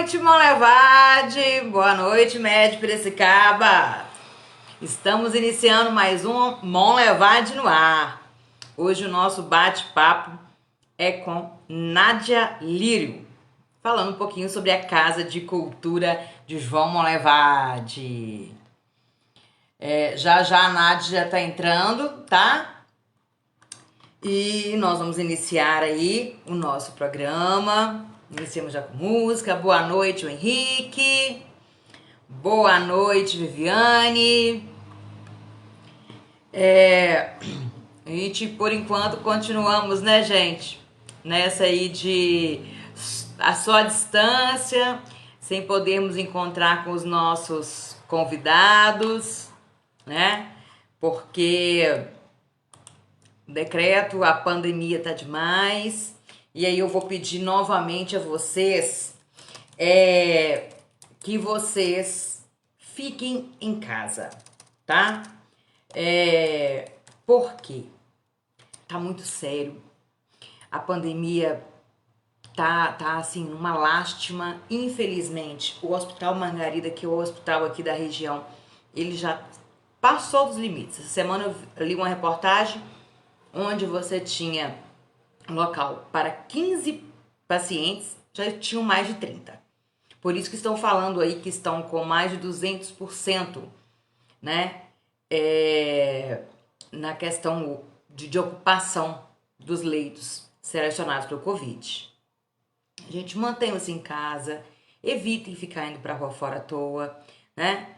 noite, Monlevade! Boa noite, Médio Piracicaba! Estamos iniciando mais um Monlevade no ar. Hoje o nosso bate-papo é com Nádia Lírio, falando um pouquinho sobre a Casa de Cultura de João Monlevade. Já a Nádia já está entrando, tá? E nós vamos iniciar aí o nosso programa. Iniciamos já com música. Boa noite, o Henrique. Boa noite, Viviane. A gente, por enquanto, continuamos, né, gente? Nessa aí de a só distância, sem podermos encontrar com os nossos convidados, né? Porque o decreto, a pandemia tá demais. E aí eu vou pedir novamente a vocês que vocês fiquem em casa, tá? Por quê? Tá muito sério. A pandemia tá assim, uma lástima. Infelizmente, o Hospital Margarida, que é o hospital aqui da região, ele já passou dos limites. Essa semana eu li uma reportagem onde você tinha local para 15 pacientes, já tinham mais de 30. Por isso que estão falando aí que estão com mais de 200%, né? Na questão de ocupação dos leitos selecionados para o Covid. A gente mantenha-se em casa, evitem ficar indo para a rua fora à toa, né?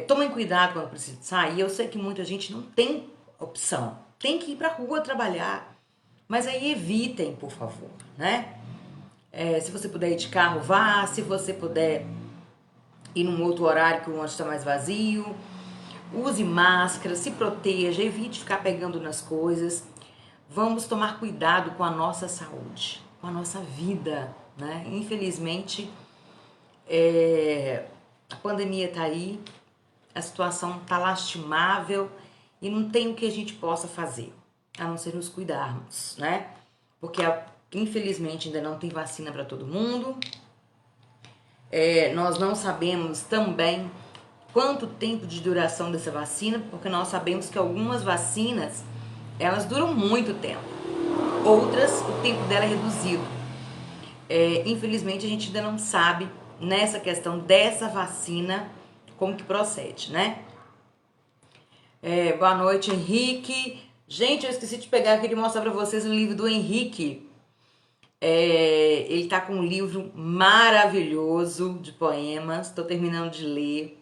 Tomem cuidado quando precisam sair. Eu sei que muita gente não tem opção, tem que ir para a rua trabalhar, mas aí evitem, por favor, né? Se você puder ir de carro, vá. Se você puder ir num outro horário que o ônibus está mais vazio, use máscara, se proteja, evite ficar pegando nas coisas. Vamos tomar cuidado com a nossa saúde, com a nossa vida, né? Infelizmente, a pandemia tá aí, a situação tá lastimável e não tem o que a gente possa fazer, a não ser nos cuidarmos, né? Porque infelizmente ainda não tem vacina para todo mundo. Nós não sabemos também quanto tempo de duração dessa vacina, porque nós sabemos que algumas vacinas, elas duram muito tempo. Outras, o tempo dela é reduzido. Infelizmente, a gente ainda não sabe, nessa questão dessa vacina, como que procede, né? Boa noite, Henrique. Gente, eu esqueci de pegar, eu queria mostrar pra vocês o livro do Henrique. Ele tá com um livro maravilhoso de poemas, tô terminando de ler.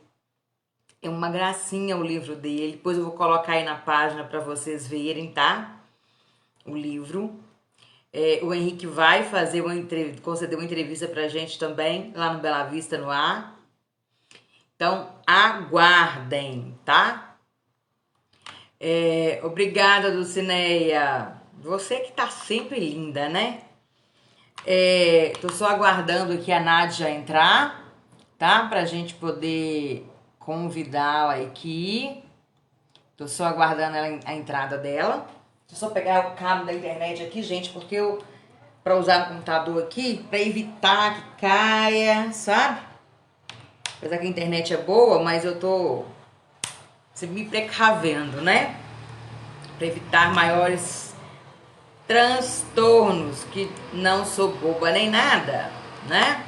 É uma gracinha o livro dele, depois eu vou colocar aí na página para vocês verem, tá? O livro. O Henrique vai fazer conceder uma entrevista pra gente também, lá no Bela Vista no Ar. Então, aguardem, tá? Obrigada, Dulcineia. Você que tá sempre linda, né? Tô só aguardando aqui a Nádia entrar, tá? Pra gente poder convidá-la aqui. Tô só aguardando a entrada dela. Deixa eu só pegar o cabo da internet aqui, gente, porque pra usar no computador aqui, pra evitar que caia, sabe? Apesar que a internet é boa, mas eu tô me precavendo, né? Pra evitar maiores transtornos, que não sou boba nem nada, né?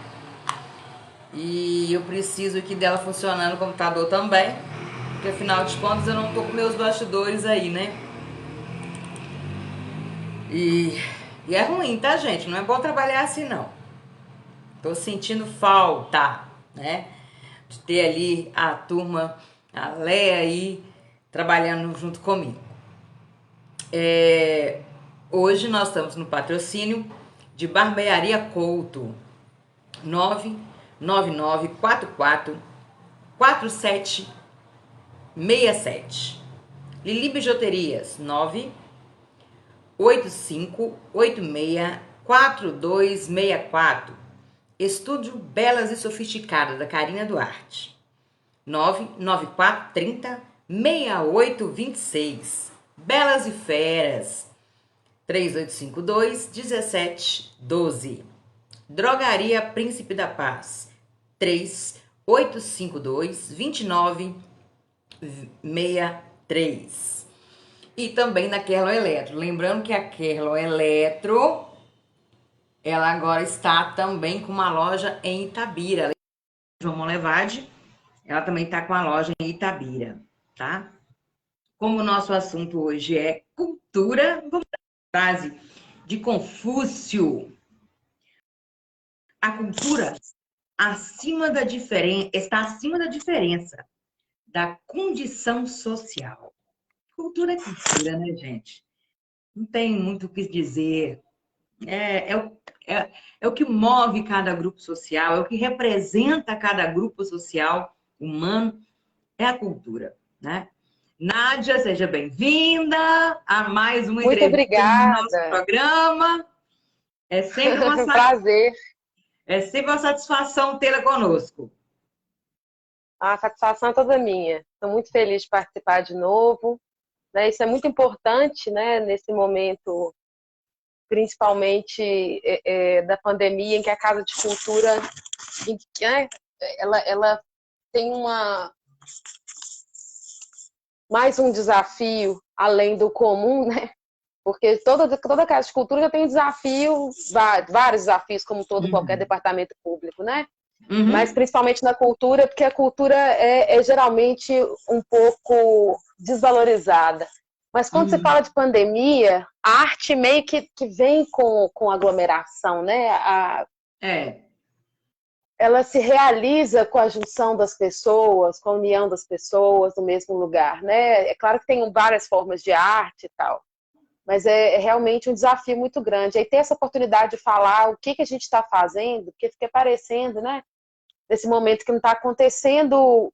E eu preciso aqui dela funcionando no computador também, porque afinal de contas eu não tô com meus bastidores aí, né? E é ruim, tá, gente? Não é bom trabalhar assim, não. Tô sentindo falta, né? De ter ali a turma, a Léa aí, trabalhando junto comigo. Hoje nós estamos no patrocínio de Barbearia Couto, 999444767. Lili Bijuterias, 985864264. Estúdio Belas e Sofisticadas, da Karina Duarte, 994306826. Belas e Feras, 3852-1712. Drogaria Príncipe da Paz, 3852-2963. E também na Kerlon Eletro. Lembrando que a Kerlon Eletro, ela agora está também com uma loja em Itabira. João Molevade, ela também está com a loja em Itabira, tá? Como o nosso assunto hoje é cultura, vamos dar uma frase de Confúcio. A cultura está acima da diferença da condição social. Cultura é cultura, né, gente? Não tem muito o que dizer. É o que move cada grupo social, é o que representa cada grupo social humano, é a cultura, né? Nádia, seja bem-vinda a mais uma Muito entrevista no nosso obrigada. programa. É sempre Prazer. é sempre uma satisfação tê-la conosco. A satisfação é toda minha. Estou muito feliz de participar de novo. Né? Isso é muito importante, né? Nesse momento, principalmente da pandemia, em que a Casa de Cultura, né? ela tem mais um desafio além do comum, né? Porque toda Casa de Cultura já tem desafio, vários desafios, como todo qualquer Uhum. departamento público, né? Mas Uhum. principalmente na cultura, porque a cultura é geralmente um pouco desvalorizada. Mas quando se fala Uhum. de pandemia, a arte meio que vem com aglomeração, né? É. Ela se realiza com a junção das pessoas, com a união das pessoas no mesmo lugar, né? É claro que tem várias formas de arte e tal, mas é realmente um desafio muito grande. Aí ter essa oportunidade de falar o que a gente está fazendo, porque fica parecendo, né? Nesse momento que não está acontecendo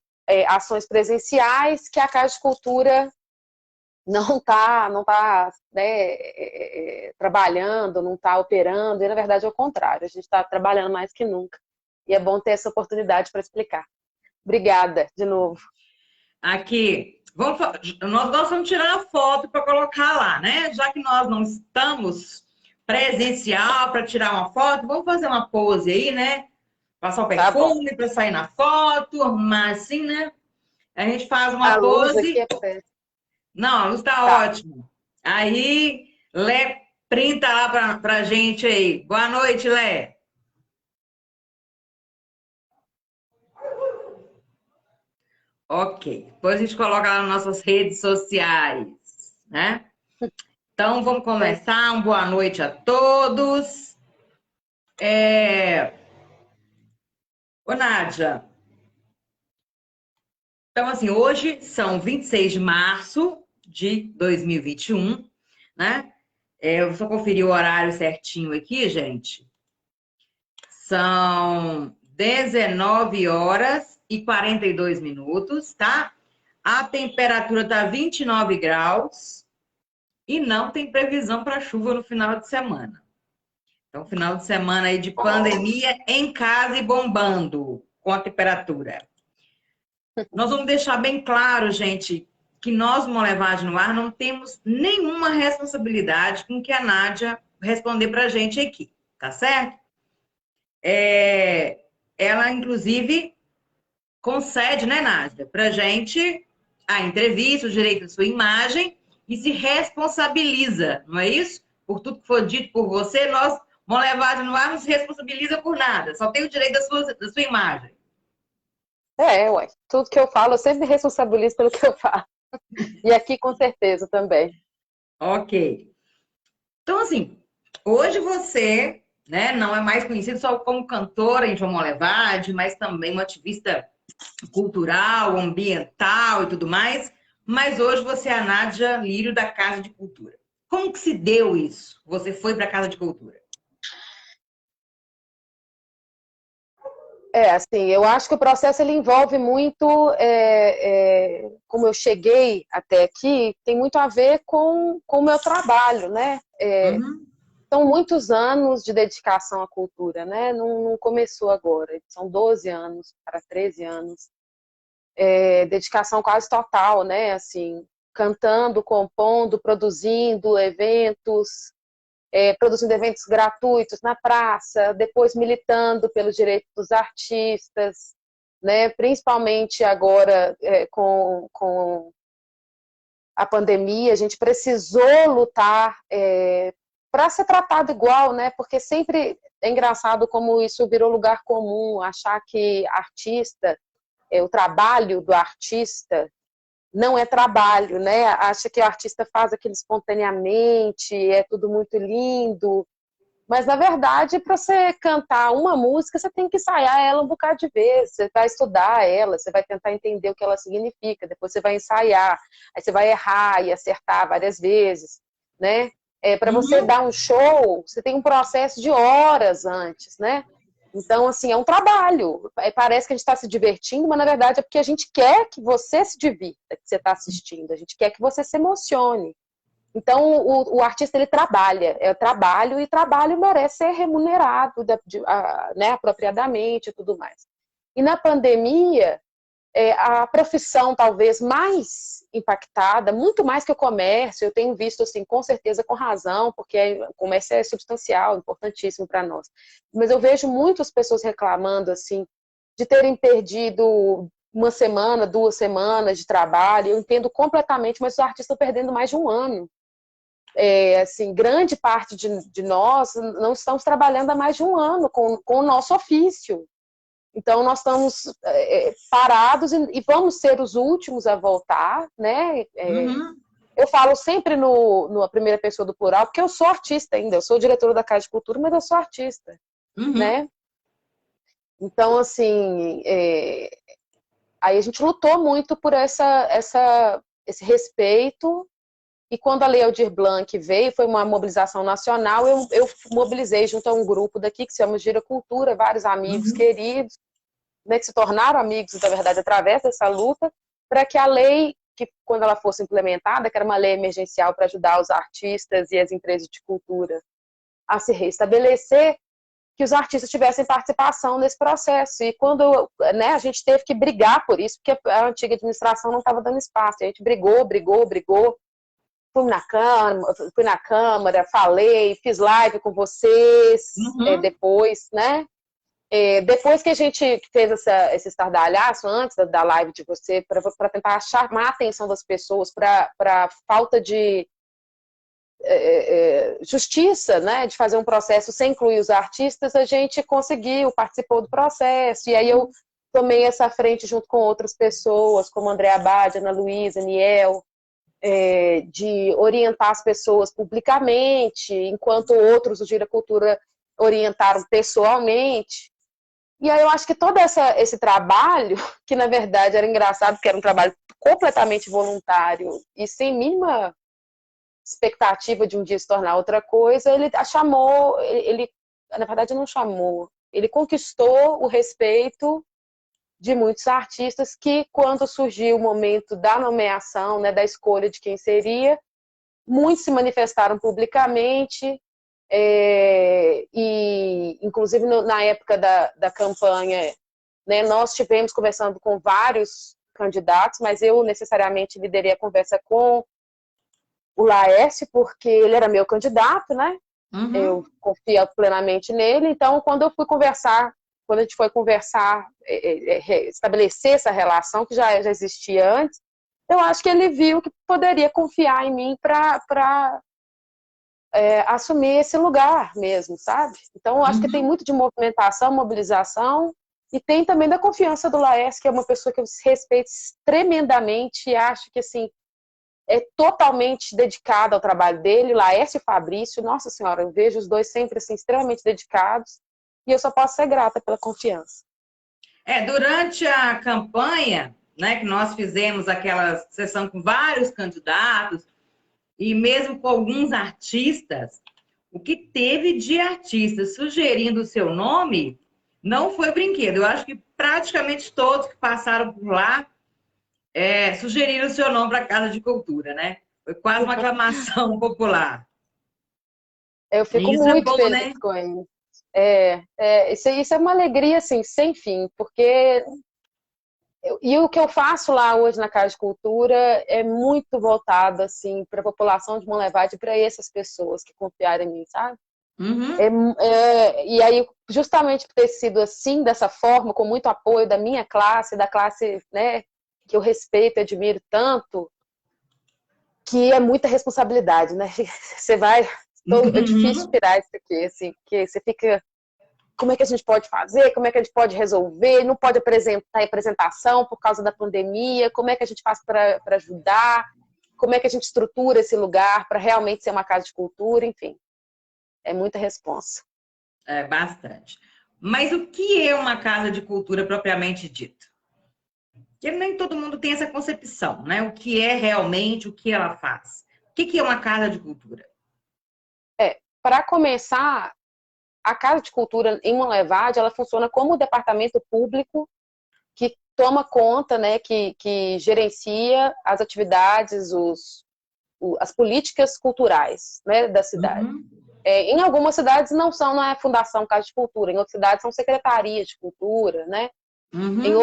ações presenciais, que a Casa de Cultura não tá né, trabalhando, não está operando, e na verdade é o contrário, a gente está trabalhando mais que nunca. E é bom ter essa oportunidade para explicar. Obrigada, de novo. Aqui, nós vamos tirar a foto para colocar lá, né? Já que nós não estamos presencial para tirar uma foto, vamos fazer uma pose aí, né? Passar o Tá bom. perfume para sair na foto, arrumar assim, né? A gente faz A uma luz aqui pose. é péssima. Não, a luz tá Tá. ótima. Aí, Lé, printa lá pra gente aí. Boa noite, Lé. Ok. Depois a gente coloca lá nas nossas redes sociais, né? Então, vamos Então, começar. Uma boa noite a todos. Ô, Nádia, então, assim, hoje são 26 de março de 2021, né? Eu só conferir o horário certinho aqui, gente. São 19 horas e 42 minutos, tá? A temperatura tá 29 graus e não tem previsão para chuva no final de semana. Então, final de semana aí de pandemia em casa e bombando com a temperatura. Nós vamos deixar bem claro, gente, que nós, Molevade no Ar, não temos nenhuma responsabilidade com o que a Nádia responder para a gente aqui, tá certo? Ela, inclusive, concede, né, Nádia, para a gente a entrevista, o direito à sua imagem e se responsabiliza, não é isso? Por tudo que for dito por você, nós, Molevade no Ar, não se responsabiliza por nada, só tem o direito da sua imagem. ué. Tudo que eu falo, eu sempre me responsabilizo pelo que eu falo. E aqui, com certeza, também. Ok. Então, assim, hoje você, né, não é mais conhecido só como cantora em João Molevade, mas também uma ativista cultural, ambiental e tudo mais. Mas hoje você é a Nádia Lírio da Casa de Cultura. Como que se deu isso? Você foi para a Casa de Cultura? Assim, eu acho que o processo ele envolve muito, como eu cheguei até aqui, tem muito a ver com o meu trabalho, né? Uhum. São muitos anos de dedicação à cultura, né? Não começou agora, são 12 anos para 13 anos. Dedicação quase total, né? Assim, cantando, compondo, produzindo eventos, produzindo eventos gratuitos na praça, depois militando pelos direitos dos artistas, né? Principalmente agora com a pandemia, a gente precisou lutar para ser tratado igual, né? Porque sempre é engraçado como isso virou lugar comum, achar que artista, o trabalho do artista não é trabalho, né? Acha que o artista faz aquilo espontaneamente, é tudo muito lindo. Mas, na verdade, para você cantar uma música, você tem que ensaiar ela um bocado de vezes. Você vai estudar ela, você vai tentar entender o que ela significa, depois você vai ensaiar, aí você vai errar e acertar várias vezes, né? Para você Uhum. dar um show, você tem um processo de horas antes, né? Então, assim, é um trabalho. Parece que a gente está se divertindo, mas na verdade é porque a gente quer que você se divirta, que você está assistindo. A gente quer que você se emocione. Então, o artista, ele trabalha, é trabalho, e trabalho merece ser remunerado né, apropriadamente e tudo mais. E na pandemia, a profissão talvez mais impactada, muito mais que o comércio, eu tenho visto, assim, com certeza, com razão, porque o comércio é substancial, importantíssimo para nós. Mas eu vejo muitas pessoas reclamando, assim, de terem perdido uma semana, 2 semanas de trabalho. Eu entendo completamente, mas os artistas estão perdendo mais de um ano. Assim, grande parte de nós não estamos trabalhando há mais de um ano com o nosso ofício. Então, nós estamos parados e vamos ser os últimos a voltar, né? Uhum. Eu falo sempre na primeira pessoa do plural, porque eu sou artista ainda, eu sou diretora da Casa de Cultura, mas eu sou artista, Uhum. né? Então, assim, aí a gente lutou muito por esse respeito. E quando a Lei Aldir Blanc veio, foi uma mobilização nacional, eu mobilizei junto a um grupo daqui que se chama Gira Cultura, vários amigos Uhum. queridos, né, que se tornaram amigos, na verdade, através dessa luta, para que a lei, que quando ela fosse implementada, que era uma lei emergencial para ajudar os artistas e as empresas de cultura a se restabelecer, que os artistas tivessem participação nesse processo. E quando, né, a gente teve que brigar por isso, porque a antiga administração não estava dando espaço. A gente brigou, fui na Câmara, falei, fiz live com vocês Uhum. depois, né? Depois que a gente fez esse estardalhaço, antes da live de você, para tentar chamar a atenção das pessoas para a falta de justiça, né, de fazer um processo sem incluir os artistas, a gente conseguiu, participou do processo, e aí eu tomei essa frente junto com outras pessoas, como André Abad, Ana Luísa, Niel, de orientar as pessoas publicamente, enquanto outros do Gira Cultura orientaram pessoalmente. E aí eu acho que todo esse trabalho, que na verdade era engraçado, porque era um trabalho completamente voluntário e sem mínima expectativa de um dia se tornar outra coisa, ele chamou, ele na verdade não chamou, ele conquistou o respeito de muitos artistas que, quando surgiu o momento da nomeação, né, da escolha de quem seria, muitos se manifestaram publicamente, e inclusive na época da campanha, né, nós tivemos conversando com vários candidatos, mas eu necessariamente liderei a conversa com o Laércio, porque ele era meu candidato, né? Eu Uhum. confio plenamente nele. Então, quando a gente foi conversar, estabelecer essa relação que já existia antes, eu acho que ele viu que poderia confiar em mim para assumir esse lugar mesmo, sabe? Então, eu acho que tem Uhum. muito de movimentação, mobilização, e tem também da confiança do Laércio, que é uma pessoa que eu respeito tremendamente e acho que, assim, é totalmente dedicada ao trabalho dele. Laércio e Fabrício, nossa senhora, eu vejo os dois sempre assim, extremamente dedicados, e eu só posso ser grata pela confiança. Durante a campanha, né, que nós fizemos aquela sessão com vários candidatos e mesmo com alguns artistas, o que teve de artistas sugerindo o seu nome não foi brinquedo. Eu acho que praticamente todos que passaram por lá sugeriram o seu nome para a Casa de Cultura, né? Foi quase uma aclamação popular. Eu E fico isso é muito bom, feliz né? com ele. Isso é uma alegria assim, sem fim, porque E o que eu faço lá hoje na Casa de Cultura é muito voltado assim, para a população de Monlevade, para essas pessoas que confiaram em mim, sabe? Uhum. E aí, justamente por ter sido assim, dessa forma, com muito apoio da minha classe, da classe, né, que eu respeito e admiro tanto, que é muita responsabilidade, né? Você vai. É difícil Uhum. tirar isso aqui, assim, porque você fica. Como é que a gente pode fazer? Como é que a gente pode resolver? Não pode apresentar apresentação por causa da pandemia? Como é que a gente faz para ajudar? Como é que a gente estrutura esse lugar para realmente ser uma casa de cultura? Enfim, é muita responsa. É bastante. Mas o que é uma casa de cultura propriamente dita? Porque nem todo mundo tem essa concepção, né? O que é realmente, o que ela faz. O que é uma casa de cultura? Para começar, a Casa de Cultura em Monlevade, ela funciona como um departamento público que toma conta, né, que gerencia as atividades, as políticas culturais, né, da cidade. Uhum. Em algumas cidades não é Fundação Casa de Cultura, em outras cidades são secretarias de cultura, né? Uhum. Em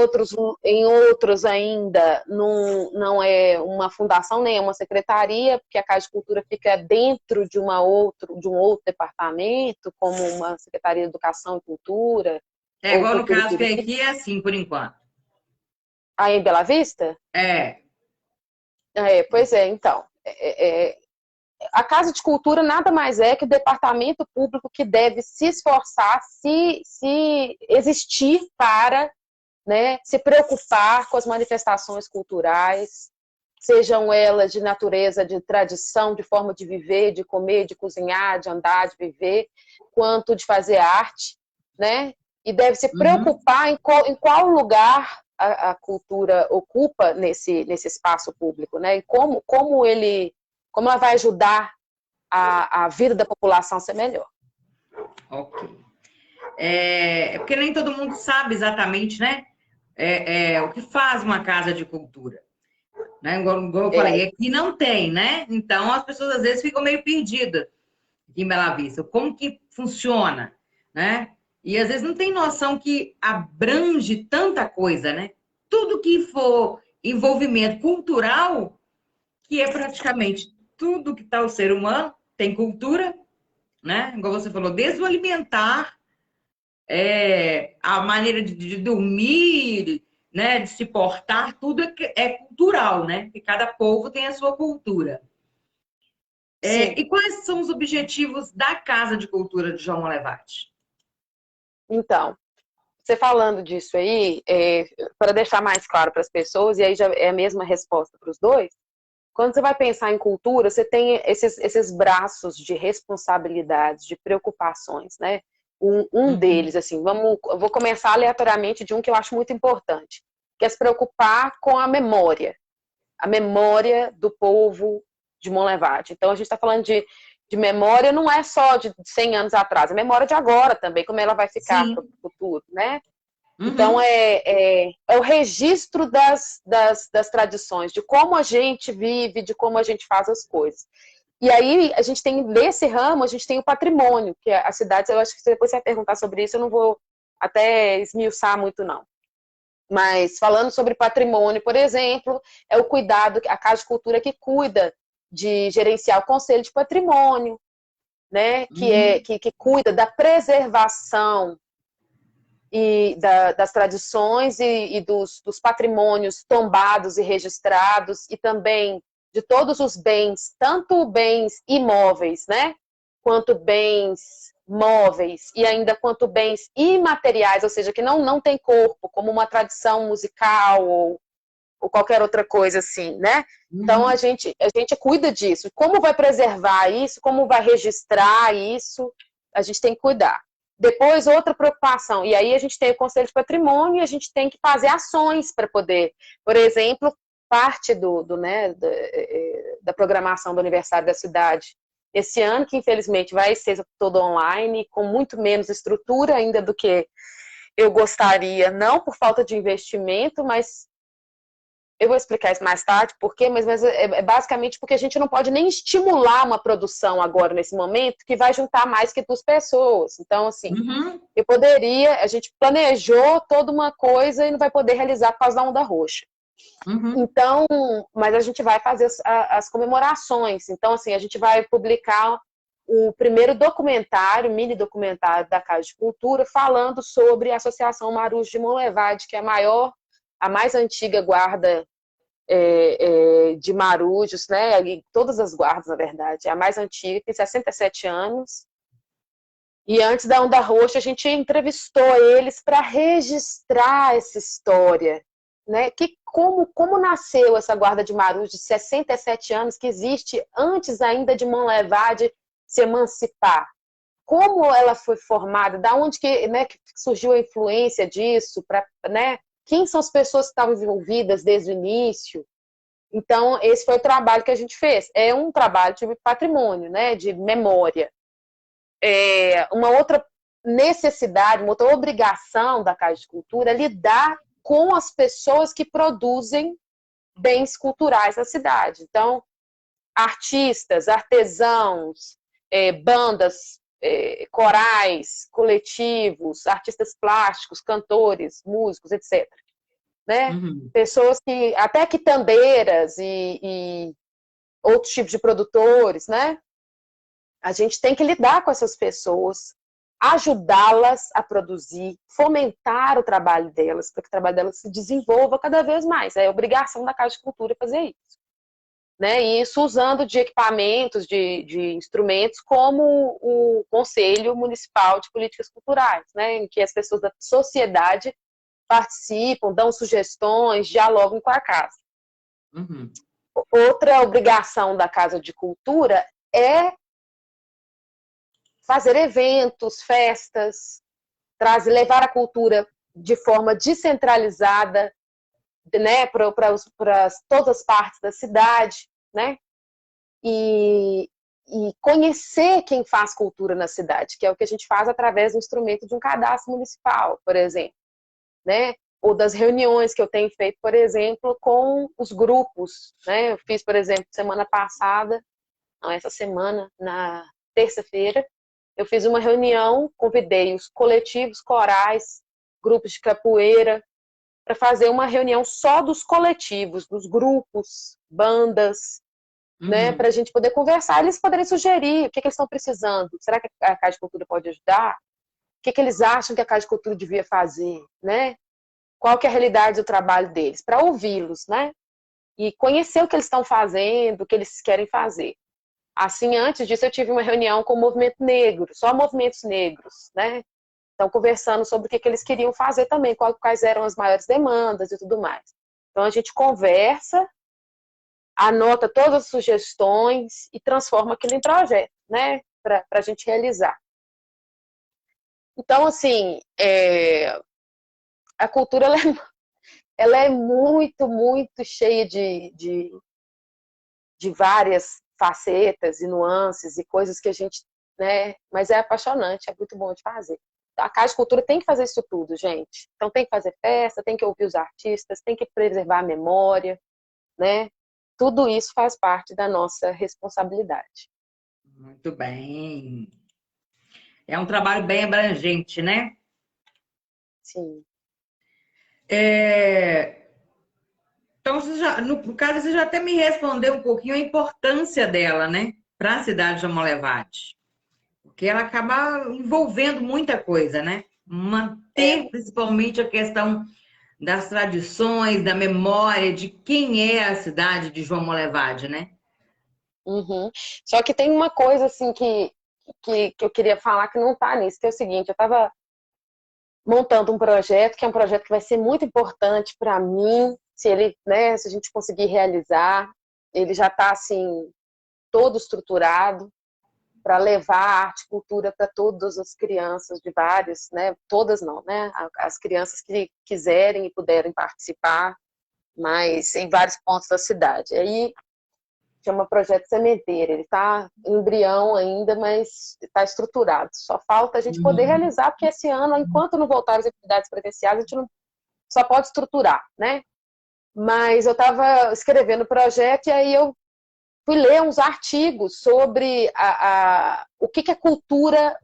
outros ainda não é uma fundação nem é uma secretaria, porque a Casa de Cultura fica dentro de de um outro departamento, como uma Secretaria de Educação e Cultura, É ou igual no Cultura e caso que Turismo. aqui é assim, por enquanto. Aí em Bela Vista? É. Pois é, então. A Casa de Cultura nada mais é que o departamento público que deve se esforçar, se existir para, né, se preocupar com as manifestações culturais, sejam elas de natureza, de tradição, de forma de viver, de comer, de cozinhar, de andar, de viver, quanto de fazer arte, né? E deve se Uhum. preocupar em qual lugar a cultura ocupa nesse espaço público, né? E como ela vai ajudar a vida da população a ser melhor. Ok. É porque nem todo mundo sabe exatamente, né? O que faz uma casa de cultura. Né? Igual eu É, falei, aqui não tem, né? Então as pessoas às vezes ficam meio perdidas aqui em Bela Vista. Como que funciona, né? E às vezes não tem noção que abrange tanta coisa, né? Tudo que for envolvimento cultural, que é praticamente tudo que está o ser humano, tem cultura, né? Igual você falou, desde o alimentar, a maneira de dormir, né? De se portar, tudo é cultural, né? Porque cada povo tem a sua cultura. sim. E quais são os objetivos da Casa de Cultura de João Molevade? Então, você falando disso aí, para deixar mais claro para as pessoas, e aí já é a mesma resposta para os dois, quando você vai pensar em cultura, você tem esses braços de responsabilidades, de preocupações, né? Um Uhum. deles, assim, eu vou começar aleatoriamente de um que eu acho muito importante, que é se preocupar com a memória do povo de Monlevade. Então, a gente está falando de memória, não é só de 100 anos atrás, é memória de agora também, como ela vai ficar para o Sim. futuro, né? Então, Uhum. é o registro das tradições, de como a gente vive, de como a gente faz as coisas. E aí, a gente tem, nesse ramo, a gente tem o patrimônio, que a cidade, eu acho que depois você vai perguntar sobre isso, eu não vou até esmiuçar muito, não. Mas falando sobre patrimônio, por exemplo, é o cuidado, a Casa de Cultura que cuida de gerenciar o Conselho de Patrimônio, né? Uhum. Que cuida da preservação das tradições e dos patrimônios tombados e registrados, e também de todos os bens, tanto bens imóveis, né? Quanto bens móveis e ainda quanto bens imateriais, ou seja, que não tem corpo, como uma tradição musical ou qualquer outra coisa assim, né? Então Uhum. a gente cuida disso. Como vai preservar isso? Como vai registrar isso? A gente tem que cuidar. Depois, outra preocupação, e aí a gente tem o Conselho de Patrimônio e a gente tem que fazer ações para poder, por exemplo, parte né, da programação do aniversário da cidade esse ano, que infelizmente vai ser todo online, com muito menos estrutura ainda do que eu gostaria, não por falta de investimento, mas Eu vou explicar isso mais tarde, por quê, mas é basicamente porque a gente não pode nem estimular uma produção agora, nesse momento, que vai juntar mais que 2 pessoas. Então, assim, Uhum, a gente planejou toda uma coisa e não vai poder realizar por causa da onda roxa. uhum, Então, mas a gente vai fazer as comemorações. Então, assim, a gente vai publicar o primeiro documentário, mini documentário da Casa de Cultura, falando sobre a Associação Marujos de Monlevade, que é a mais antiga guarda de marujos, né? Todas as guardas, na verdade, é a mais antiga, tem 67 anos. E antes da Onda Roxa, a gente entrevistou eles para registrar essa história, né? Como nasceu essa guarda de marujos de 67 anos, que existe antes ainda de Monlevade se emancipar? Como ela foi formada? Da onde que surgiu a influência disso? Né? Quem são as pessoas que estavam envolvidas desde o início? Então, esse foi o trabalho que a gente fez. É um trabalho de patrimônio, né? De memória. Uma outra necessidade, uma outra obrigação da Casa de Cultura é lidar com as pessoas que produzem bens culturais na cidade. Então, artistas, artesãos, bandas, corais, coletivos, artistas plásticos, cantores, músicos, etc. Né? uhum. Pessoas que, até quitandeiras e outros tipos de produtores, né? A gente tem que lidar com essas pessoas, ajudá-las a produzir, fomentar o trabalho delas, para que o trabalho delas se desenvolva cada vez mais. É obrigação da Casa de Cultura fazer isso. Né? E isso usando de equipamentos, de instrumentos, como o Conselho Municipal de Políticas Culturais, né? Em que as pessoas da sociedade participam, dão sugestões, dialogam com a casa. Uhum. Outra obrigação da Casa de Cultura é fazer eventos, festas, levar a cultura de forma descentralizada, né, para todas as partes da cidade, né? E conhecer quem faz cultura na cidade, que é o que a gente faz através do instrumento de um cadastro municipal, por exemplo, né? Ou das reuniões que eu tenho feito, por exemplo, com os grupos, né? Eu fiz, por exemplo, semana passada, não, essa semana, na terça-feira, eu fiz uma reunião, convidei os coletivos corais, grupos de capoeira, para fazer uma reunião só dos coletivos, dos grupos, bandas, né, Uhum. para a gente poder conversar, eles poderem sugerir o que eles estão precisando. Será que a Casa de Cultura pode ajudar? O que eles acham que a Casa de Cultura devia fazer? Né? Qual que é a realidade do trabalho deles? Para ouvi-los, né? E conhecer o que eles estão fazendo, o que eles querem fazer. Assim, antes disso, eu tive uma reunião com o movimento negro, só movimentos negros, né? Então, conversando sobre o que eles queriam fazer também, quais eram as maiores demandas e tudo mais. Então, a gente conversa, anota todas as sugestões e transforma aquilo em projeto, né? Para a gente realizar. Então, assim, a cultura ela é muito, muito cheia de várias facetas e nuances e coisas que a gente, né? Mas é apaixonante, é muito bom de fazer. A Casa de Cultura tem que fazer isso tudo, gente. Então tem que fazer festa, tem que ouvir os artistas, tem que preservar a memória, né? Tudo isso faz parte da nossa responsabilidade. Muito bem. É um trabalho bem abrangente, né? Sim. É, então, no caso, você já até me respondeu um pouquinho a importância dela, né? Para a cidade de Almolevade. Porque ela acaba envolvendo muita coisa, né? É. Manter principalmente a questão das tradições, da memória de quem é a cidade de João Molevade, né? Uhum. Só que tem uma coisa assim que eu queria falar que não está nisso, que é o seguinte, eu estava montando um projeto, que é um projeto que vai ser muito importante para mim, se ele, né, se a gente conseguir realizar, ele já está assim todo estruturado para levar a arte e cultura para todas as crianças de vários, né, todas não, né, as crianças que quiserem e puderem participar, mas em vários pontos da cidade. Aí chama Projeto Sementeira, ele está embrião ainda, mas está estruturado. Só falta a gente poder Uhum. realizar, porque esse ano, enquanto não voltar as atividades presenciais, a gente não, só pode estruturar, né? Mas eu estava escrevendo o projeto e aí eu fui ler uns artigos sobre o que é cultura,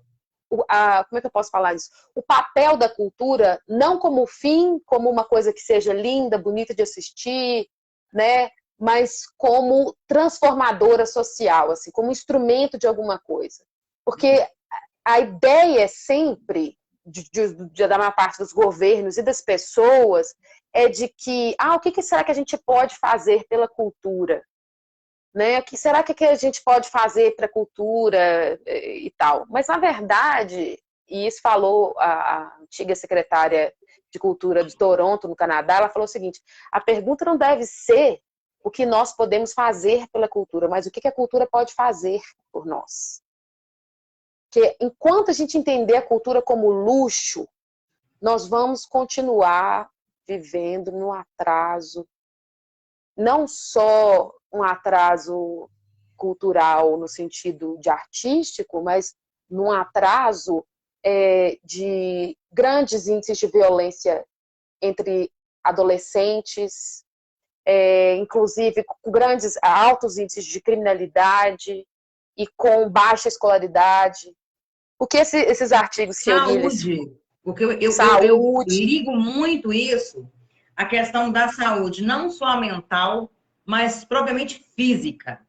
como é que eu posso falar isso? O papel da cultura, não como fim, como uma coisa que seja linda, bonita de assistir, né? Mas como transformadora social, assim, como instrumento de alguma coisa. Porque a ideia é sempre, da maior parte dos governos e das pessoas, é de que, o que será que a gente pode fazer pela cultura? Né? O que será que a gente pode fazer para a cultura e tal? Mas, na verdade, e isso falou a antiga secretária de Cultura de Toronto, no Canadá, ela falou o seguinte: a pergunta não deve ser o que nós podemos fazer pela cultura, mas o que a cultura pode fazer por nós. Porque enquanto a gente entender a cultura como luxo, nós vamos continuar vivendo no atraso, não só um atraso cultural no sentido de artístico, mas num atraso de grandes índices de violência entre adolescentes, inclusive com altos índices de criminalidade e com baixa escolaridade. Porque esses artigos que eu li... Saúde, porque eu Saúde. ligo muito isso, a questão da saúde, não só mental, mas propriamente física.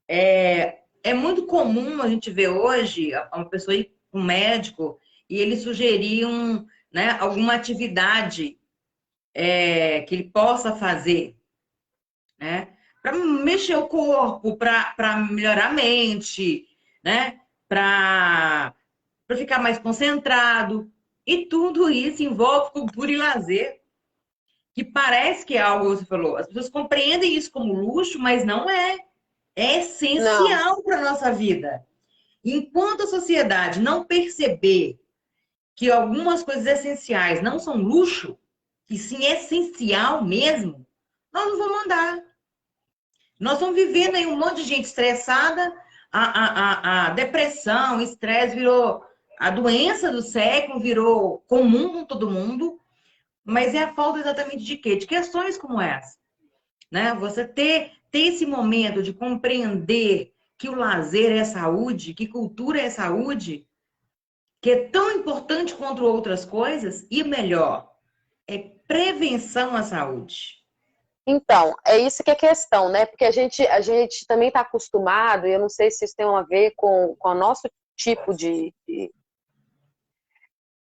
É muito comum a gente ver hoje uma pessoa ir com um médico e ele sugerir né, alguma atividade que ele possa fazer, né? Para mexer o corpo, para melhorar a mente, né? Para ficar mais concentrado. E tudo isso envolve cultura e lazer, que parece que é algo, você falou, as pessoas compreendem isso como luxo, mas não é. É Não. essencial para a nossa vida. Enquanto a sociedade não perceber que algumas coisas essenciais não são luxo, e sim essencial mesmo, nós não vamos andar. Nós estamos vivendo aí um monte de gente estressada, a depressão, o estresse virou a doença do século, virou comum com todo mundo, mas é a falta exatamente de quê? De questões como essa. Né? Você ter esse momento de compreender que o lazer é saúde, que cultura é saúde, que é tão importante quanto outras coisas, e melhor, é prevenção à saúde. Então, é isso que é questão, né? Porque a gente também está acostumado, e eu não sei se isso tem a ver com o nosso tipo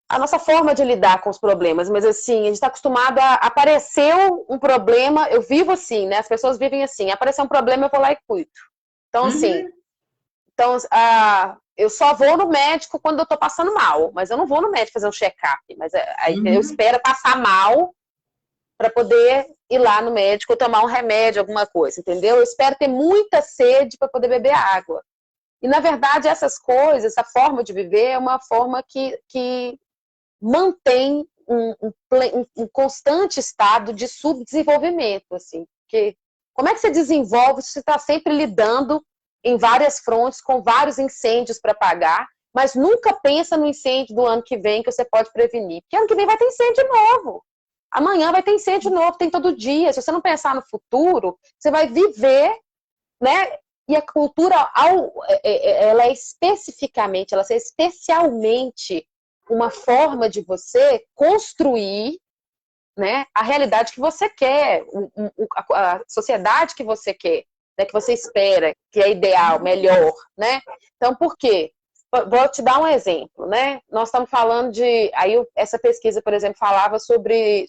a nossa forma de lidar com os problemas, mas assim, a gente está acostumado a apareceu um problema, eu vivo assim, né? As pessoas vivem assim, apareceu um problema, eu vou lá e cuido. Então, assim, Uhum. eu só vou no médico quando eu tô passando mal, mas eu não vou no médico fazer um check-up, mas aí eu Uhum. espero passar mal para poder ir lá no médico ou tomar um remédio, alguma coisa, entendeu? Eu espero ter muita sede para poder beber água. E, na verdade, essas coisas, essa forma de viver é uma forma que mantém um constante estado de subdesenvolvimento, assim. Porque como é que você desenvolve se você está sempre lidando em várias frontes, com vários incêndios para apagar, mas nunca pensa no incêndio do ano que vem que você pode prevenir? Porque ano que vem vai ter incêndio novo. Amanhã vai ter incêndio novo, tem todo dia. Se você não pensar no futuro, você vai viver, né? E a cultura, ela é especificamente, ela é especialmente uma forma de você construir, né, a realidade que você quer, a sociedade que você quer, né, que você espera, que é ideal, melhor, né? Então, por quê? Vou te dar um exemplo, né? Nós estamos falando essa pesquisa, por exemplo, falava sobre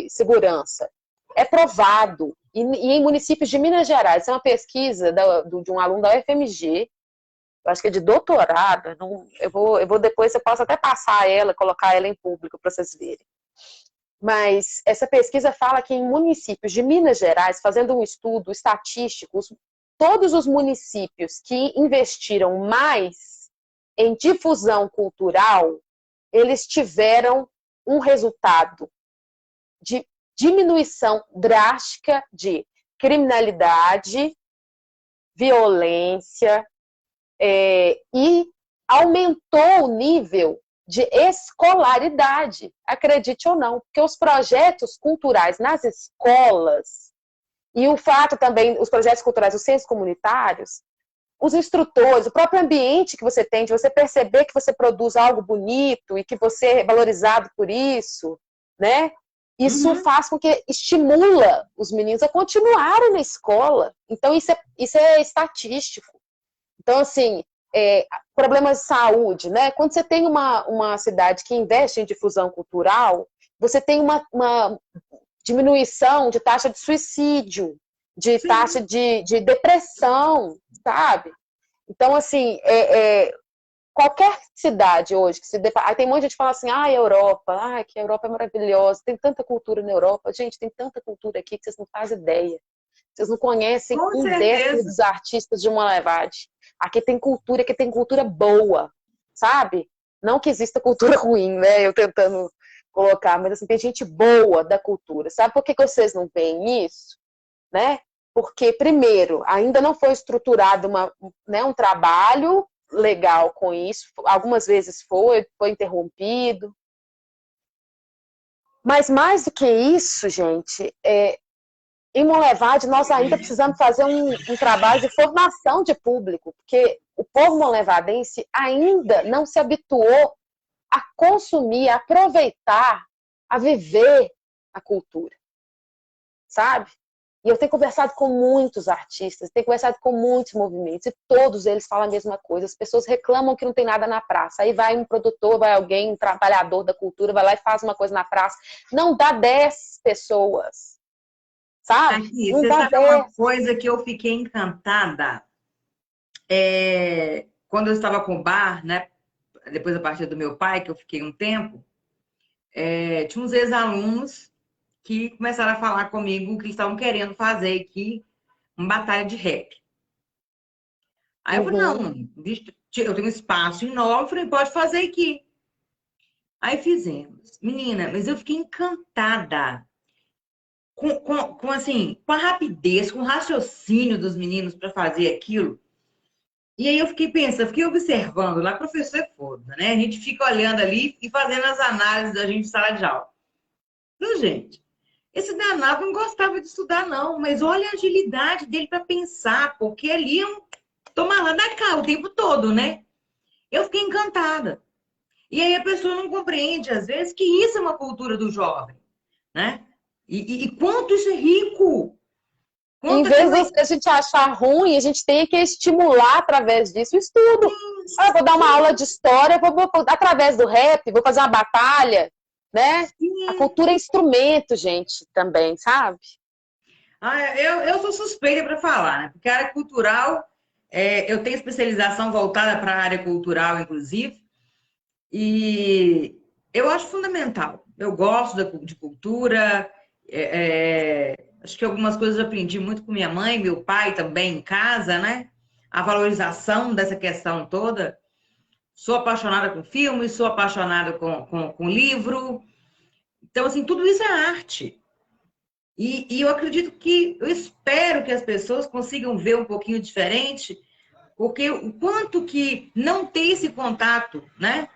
segurança. É provado, e em municípios de Minas Gerais, é uma pesquisa de um aluno da UFMG, eu acho que é de doutorado, eu vou depois, eu posso até passar ela, colocar ela em público para vocês verem. Mas essa pesquisa fala que em municípios de Minas Gerais, fazendo um estudo estatístico, todos os municípios que investiram mais em difusão cultural, eles tiveram um resultado de diminuição drástica de criminalidade, violência, e aumentou o nível de escolaridade, acredite ou não, porque os projetos culturais nas escolas e o fato também, os projetos culturais dos centros comunitários, os instrutores, o próprio ambiente que você tem, de você perceber que você produz algo bonito e que você é valorizado por isso, né? Isso faz com que estimula os meninos a continuarem na escola. Então, isso é estatístico. Então, assim, problemas de saúde, né? Quando você tem uma cidade que investe em difusão cultural, você tem uma diminuição de taxa de suicídio, de taxa de depressão, sabe? Então, assim, qualquer cidade hoje que se depara... Aí tem um monte de gente que fala assim, Europa, que a Europa é maravilhosa, tem tanta cultura na Europa. Gente, tem tanta cultura aqui que vocês não fazem ideia. Vocês não conhecem Com 1/10 certeza. dos artistas de uma levade. Aqui tem cultura boa, sabe? Não que exista cultura ruim, né? Eu tentando colocar, mas assim, tem gente boa da cultura. Sabe por que vocês não veem isso? Né? Porque, primeiro, ainda não foi estruturado um trabalho legal com isso. Algumas vezes foi interrompido. Mas mais do que isso, gente, em Monlevade nós ainda precisamos fazer um trabalho de formação de público, porque o povo monlevadense ainda não se habituou a consumir, a aproveitar, a viver a cultura, sabe? E eu tenho conversado com muitos artistas, tenho conversado com muitos movimentos, e todos eles falam a mesma coisa. As pessoas reclamam que não tem nada na praça. Aí vai um produtor, vai alguém, um trabalhador da cultura, vai lá e faz uma coisa na praça. Não dá 10 pessoas, sabe? Aqui, Não você dá sabe uma 10. coisa que eu fiquei encantada? Quando eu estava com o bar, né? Depois a partir do meu pai, que eu fiquei um tempo, tinha uns ex-alunos que começaram a falar comigo que eles estavam querendo fazer aqui uma batalha de rap. Aí eu falei, Uhum. não, bicho, eu tenho um espaço enorme, eu falei, pode fazer aqui. Aí fizemos. Menina, mas eu fiquei encantada assim, com a rapidez, com o raciocínio dos meninos para fazer aquilo. E aí eu fiquei pensando, fiquei observando, lá professor é foda, né? A gente fica olhando ali e fazendo as análises da gente em sala de aula. Então, gente, esse danado não gostava de estudar, não, mas olha a agilidade dele para pensar, porque ali é um tomar lá da cá o tempo todo, né? Eu fiquei encantada. E aí a pessoa não compreende, às vezes, que isso é uma cultura do jovem, né? E quanto isso é rico! Em Quanto vez aquilo é... de a gente achar ruim, a gente tem que estimular através disso o estudo. Vou dar uma aula de história, através do rap, vou fazer uma batalha, né? A cultura é instrumento, gente, também, sabe? Eu sou suspeita para falar, né? Porque a área cultural, eu tenho especialização voltada para a área cultural, inclusive, e eu acho fundamental. Eu gosto de cultura, acho que algumas coisas eu aprendi muito com minha mãe, meu pai também em casa, né? A valorização dessa questão toda. Sou apaixonada com filmes, sou apaixonada com livro. Então, assim, tudo isso é arte. E eu acredito que, eu espero que as pessoas consigam ver um pouquinho diferente, porque o quanto que não ter esse contato, né,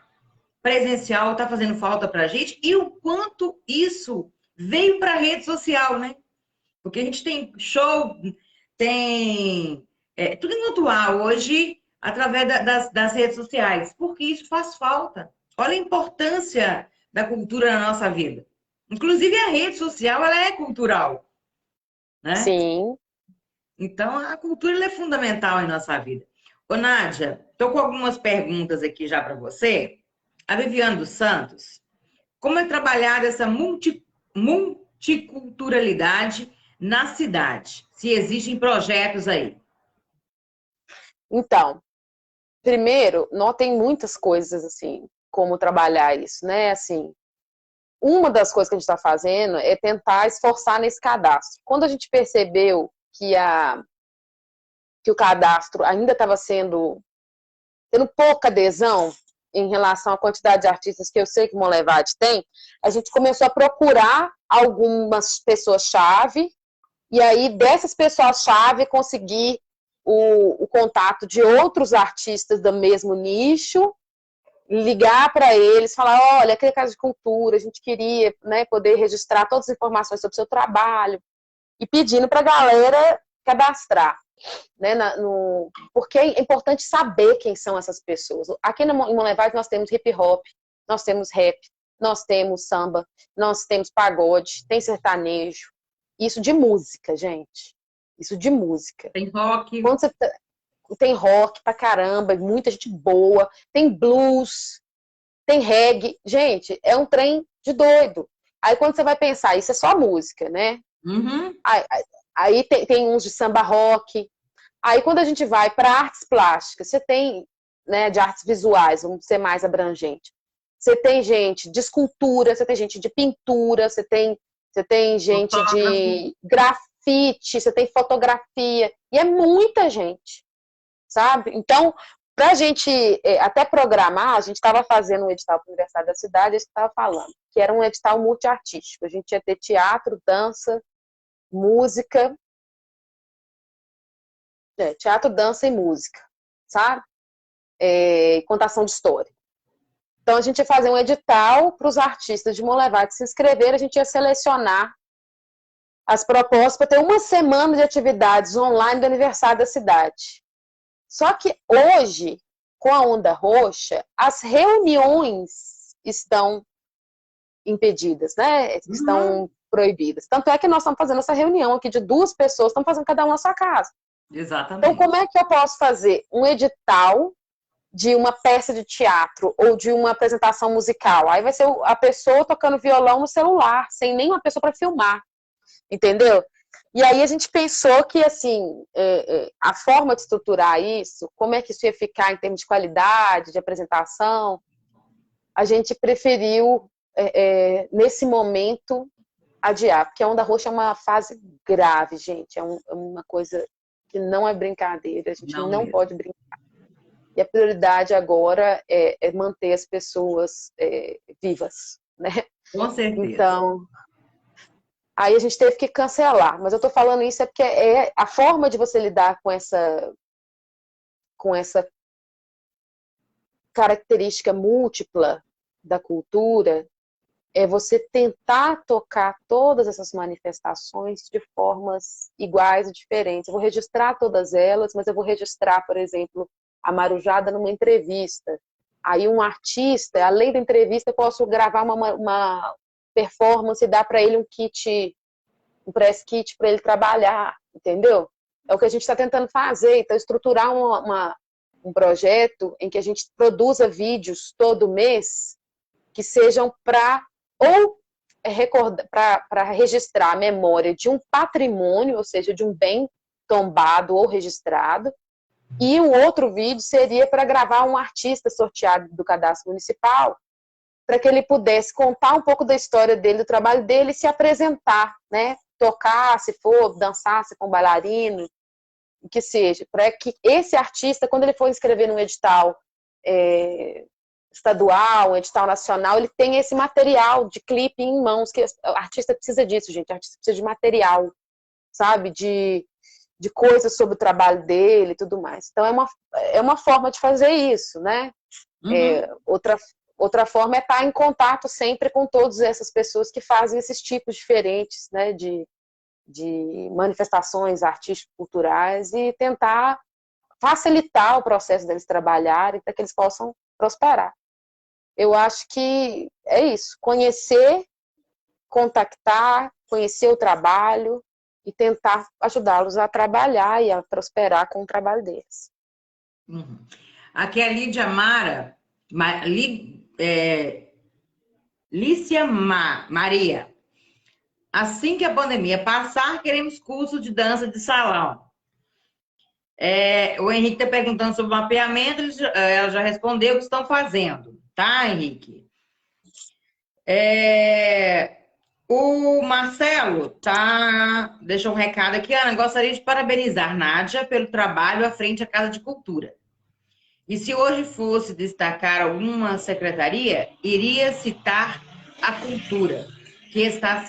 presencial está fazendo falta para a gente e o quanto isso veio para a rede social, né? Porque a gente tem show, tem tudo virtual hoje através das redes sociais, porque isso faz falta. Olha a importância da cultura na nossa vida. Inclusive a rede social, ela é cultural, né? Sim. Então a cultura ela é fundamental em nossa vida. Ô, Nádia, estou com algumas perguntas aqui já para você. A Viviane dos Santos, como é trabalhar essa multiculturalidade na cidade? Se existem projetos aí. Então, primeiro, não tem muitas coisas assim, como trabalhar isso, né? Assim, uma das coisas que a gente está fazendo é tentar esforçar nesse cadastro. Quando a gente percebeu que o cadastro ainda estava tendo pouca adesão em relação à quantidade de artistas que eu sei que o Monlevade tem, a gente começou a procurar algumas pessoas-chave, e aí dessas pessoas-chave conseguir o contato de outros artistas do mesmo nicho, ligar para eles, falar, olha, aqui é Casa de Cultura, a gente queria, né, poder registrar todas as informações sobre o seu trabalho, e pedindo para a galera cadastrar. Né, porque é importante saber quem são essas pessoas. Aqui em Monlevade nós temos hip hop, nós temos rap, nós temos samba, nós temos pagode, tem sertanejo. Isso de música, gente. Isso de música. Tem rock. Quando você tem rock pra caramba, muita gente boa, tem blues, tem reggae. Gente, é um trem de doido. Aí quando você vai pensar, isso é só música, né? Uhum. Aí tem uns de samba rock. Aí quando a gente vai para artes plásticas, você tem, né, de artes visuais, vamos ser mais abrangente. Você tem gente de escultura, você tem gente de pintura, você tem gente Fotógrafo. de grafite, você tem fotografia. E é muita gente, sabe? Então, para a gente até programar, a gente estava fazendo um edital para a Universidade da Cidade, a gente estava falando que era um edital multiartístico. A gente ia ter teatro, dança, música, teatro, dança e música, sabe? Contação de história. Então a gente ia fazer um edital para os artistas de Monlevade se inscrever, a gente ia selecionar as propostas para ter uma semana de atividades online do aniversário da cidade. Só que hoje, com a onda roxa, as reuniões estão impedidas, né? Estão proibidas. Tanto é que nós estamos fazendo essa reunião aqui de 2 pessoas, estamos fazendo cada um na sua casa. Exatamente. Então, como é que eu posso fazer um edital de uma peça de teatro ou de uma apresentação musical? Aí vai ser a pessoa tocando violão no celular, sem nenhuma pessoa para filmar, entendeu? E aí a gente pensou que, assim, a forma de estruturar isso, como é que isso ia ficar em termos de qualidade, de apresentação, a gente preferiu, nesse momento, adiar, porque a onda roxa é uma fase grave, gente, é uma coisa que não é brincadeira, a gente não pode brincar. E a prioridade agora é manter as pessoas vivas, né? Com certeza. Então, aí a gente teve que cancelar. Mas eu tô falando isso porque a forma de você lidar com essa característica múltipla da cultura é você tentar tocar todas essas manifestações de formas iguais e diferentes. Eu vou registrar todas elas, mas eu vou registrar, por exemplo, a marujada numa entrevista. Aí um artista, além da entrevista, eu posso gravar uma performance e dar para ele um kit, um press kit para ele trabalhar, entendeu? É o que a gente está tentando fazer. Então, estruturar um projeto em que a gente produza vídeos todo mês que sejam para registrar a memória de um patrimônio, ou seja, de um bem tombado ou registrado, e o outro vídeo seria para gravar um artista sorteado do cadastro municipal, para que ele pudesse contar um pouco da história dele, do trabalho dele, e se apresentar, né? Tocar, se for, dançar, se for um bailarino, o que seja, para que esse artista, quando ele for inscrever num edital estadual, um edital nacional, ele tem esse material de clipe em mãos, que o artista precisa disso, gente, o artista precisa de material, sabe, de coisas sobre o trabalho dele e tudo mais. Então, é uma forma de fazer isso, né? Uhum. Outra forma é estar em contato sempre com todas essas pessoas que fazem esses tipos diferentes, né, de manifestações artístico-culturais e tentar facilitar o processo deles trabalharem para que eles possam prosperar. Eu acho que é isso, conhecer, contactar, conhecer o trabalho e tentar ajudá-los a trabalhar e a prosperar com o trabalho deles. Uhum. Aqui é a Lídia Mara, Lícia Maria. Assim que a pandemia passar, queremos curso de dança de salão. O Henrique está perguntando sobre o mapeamento, ela já respondeu o que estão fazendo, tá, Henrique? O Marcelo deixou um recado aqui. Ana, gostaria de parabenizar Nádia pelo trabalho à frente da Casa de Cultura. E se hoje fosse destacar alguma secretaria, iria citar a cultura, que está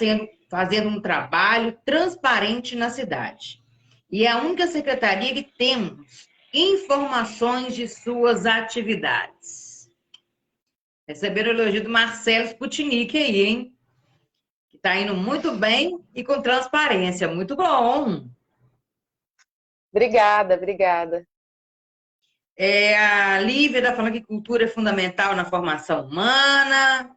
fazendo um trabalho transparente na cidade. E é a única secretaria que temos informações de suas atividades. Receberam o elogio do Marcelo Sputnik aí, hein? Que tá indo muito bem e com transparência. Muito bom. Obrigada, obrigada. A Lívia está falando que cultura é fundamental na formação humana.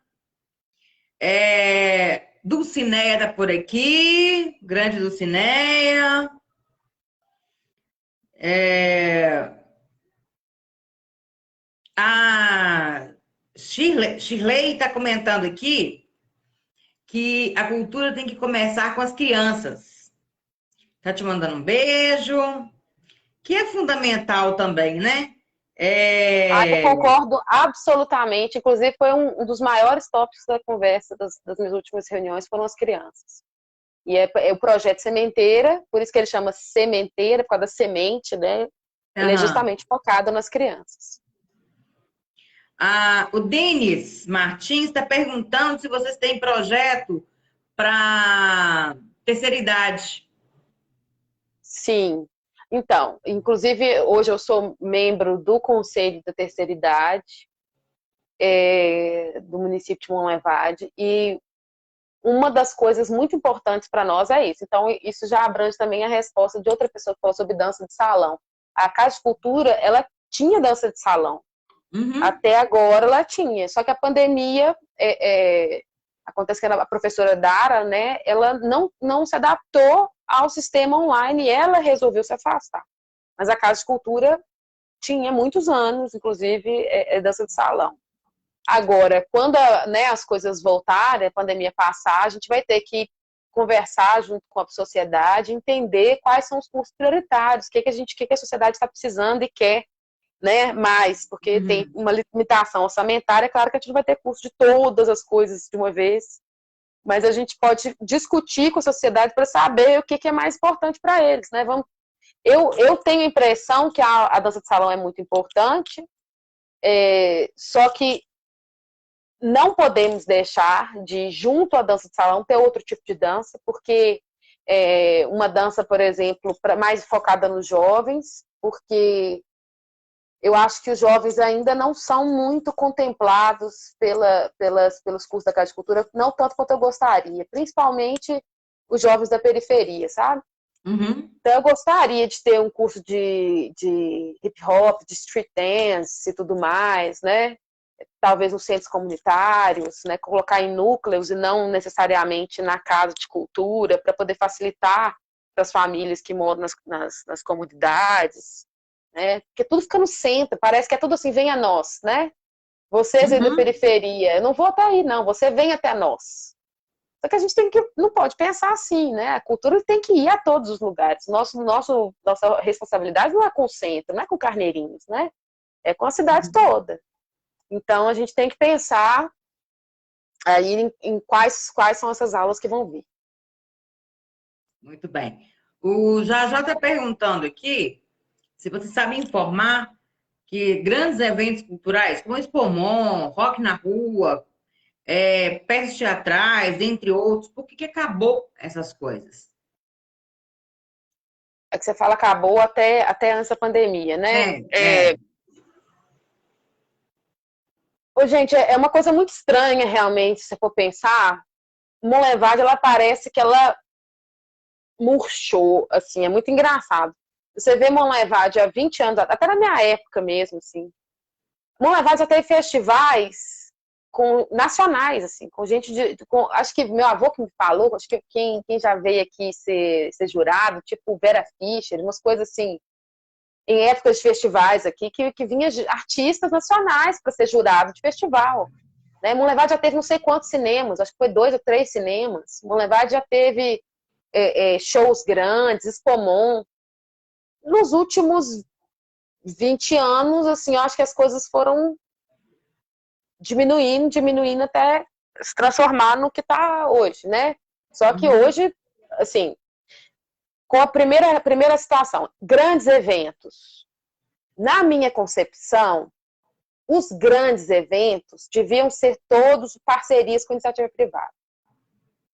Dulcineia está por aqui. Grande Dulcineia. A Shirley está comentando aqui que a cultura tem que começar com as crianças. Tá te mandando um beijo, que é fundamental também, né? Eu concordo absolutamente. Inclusive, foi um dos maiores tópicos da conversa das minhas últimas reuniões foram as crianças. E é o projeto Sementeira, por isso que ele chama Sementeira, por causa da semente, né? Ele é justamente focado nas crianças. O Denis Martins está perguntando se vocês têm projeto para terceira idade. Sim. Então, inclusive, hoje eu sou membro do Conselho da Terceira Idade do município de Monlevade, e uma das coisas muito importantes para nós é isso. Então, isso já abrange também a resposta de outra pessoa que falou sobre dança de salão. A Casa de Cultura, ela tinha dança de salão. Uhum. Até agora ela tinha. Só que a pandemia, acontece que a professora Dara, né, ela não se adaptou ao sistema online e ela resolveu se afastar. Mas a Casa de Cultura tinha muitos anos, inclusive, dança de salão. Agora, quando as coisas voltarem, a pandemia passar, a gente vai ter que conversar junto com a sociedade, entender quais são os cursos prioritários, o que a sociedade está precisando e quer, né, mais, porque tem uma limitação orçamentária. É claro que a gente não vai ter curso de todas as coisas de uma vez, mas a gente pode discutir com a sociedade para saber o que é mais importante para eles, né? Eu tenho a impressão que a dança de salão é muito importante, só que não podemos deixar de, junto à dança de salão, ter outro tipo de dança, porque uma dança, por exemplo, mais focada nos jovens, porque eu acho que os jovens ainda não são muito contemplados pelos cursos da Casa de Cultura, não tanto quanto eu gostaria, principalmente os jovens da periferia, sabe? Uhum. Então eu gostaria de ter um curso de hip hop, de street dance e tudo mais, né? Talvez nos centros comunitários, né? Colocar em núcleos e não necessariamente na casa de cultura, para poder facilitar para as famílias que moram nas comunidades, né? Porque tudo fica no centro, parece que é tudo assim, vem a nós, né? Vocês aí da periferia, eu não vou até aí, não, você vem até nós. Só que a gente não pode pensar assim, né? A cultura tem que ir a todos os lugares. Nossa responsabilidade não é com o centro, não é com Carneirinhos, né? É com a cidade toda. Então, a gente tem que pensar aí em quais são essas aulas que vão vir. Muito bem. O Jajá está perguntando aqui se você sabe informar que grandes eventos culturais, como Expomon, Rock na Rua, peças teatrais, entre outros, por que acabou essas coisas? É que você fala acabou até antes da pandemia, né? Gente, é uma coisa muito estranha, realmente, se você for pensar. Monlevade, ela parece que ela murchou, assim, é muito engraçado. Você vê Monlevade há 20 anos, até na minha época mesmo, assim. Monlevade já teve festivais nacionais, assim, com gente acho que meu avô que me falou, acho que quem já veio aqui ser jurado, tipo Vera Fischer, umas coisas assim, em épocas de festivais aqui, que vinha artistas nacionais para ser jurado de festival. Né? Monlevade já teve não sei quantos cinemas, acho que foi 2 ou 3 cinemas. Monlevade já teve shows grandes, Expomon. Nos últimos 20 anos, assim, eu acho que as coisas foram diminuindo até se transformar no que está hoje, né? Só que hoje, assim, com a primeira situação, grandes eventos. Na minha concepção, os grandes eventos deviam ser todos parcerias com iniciativa privada.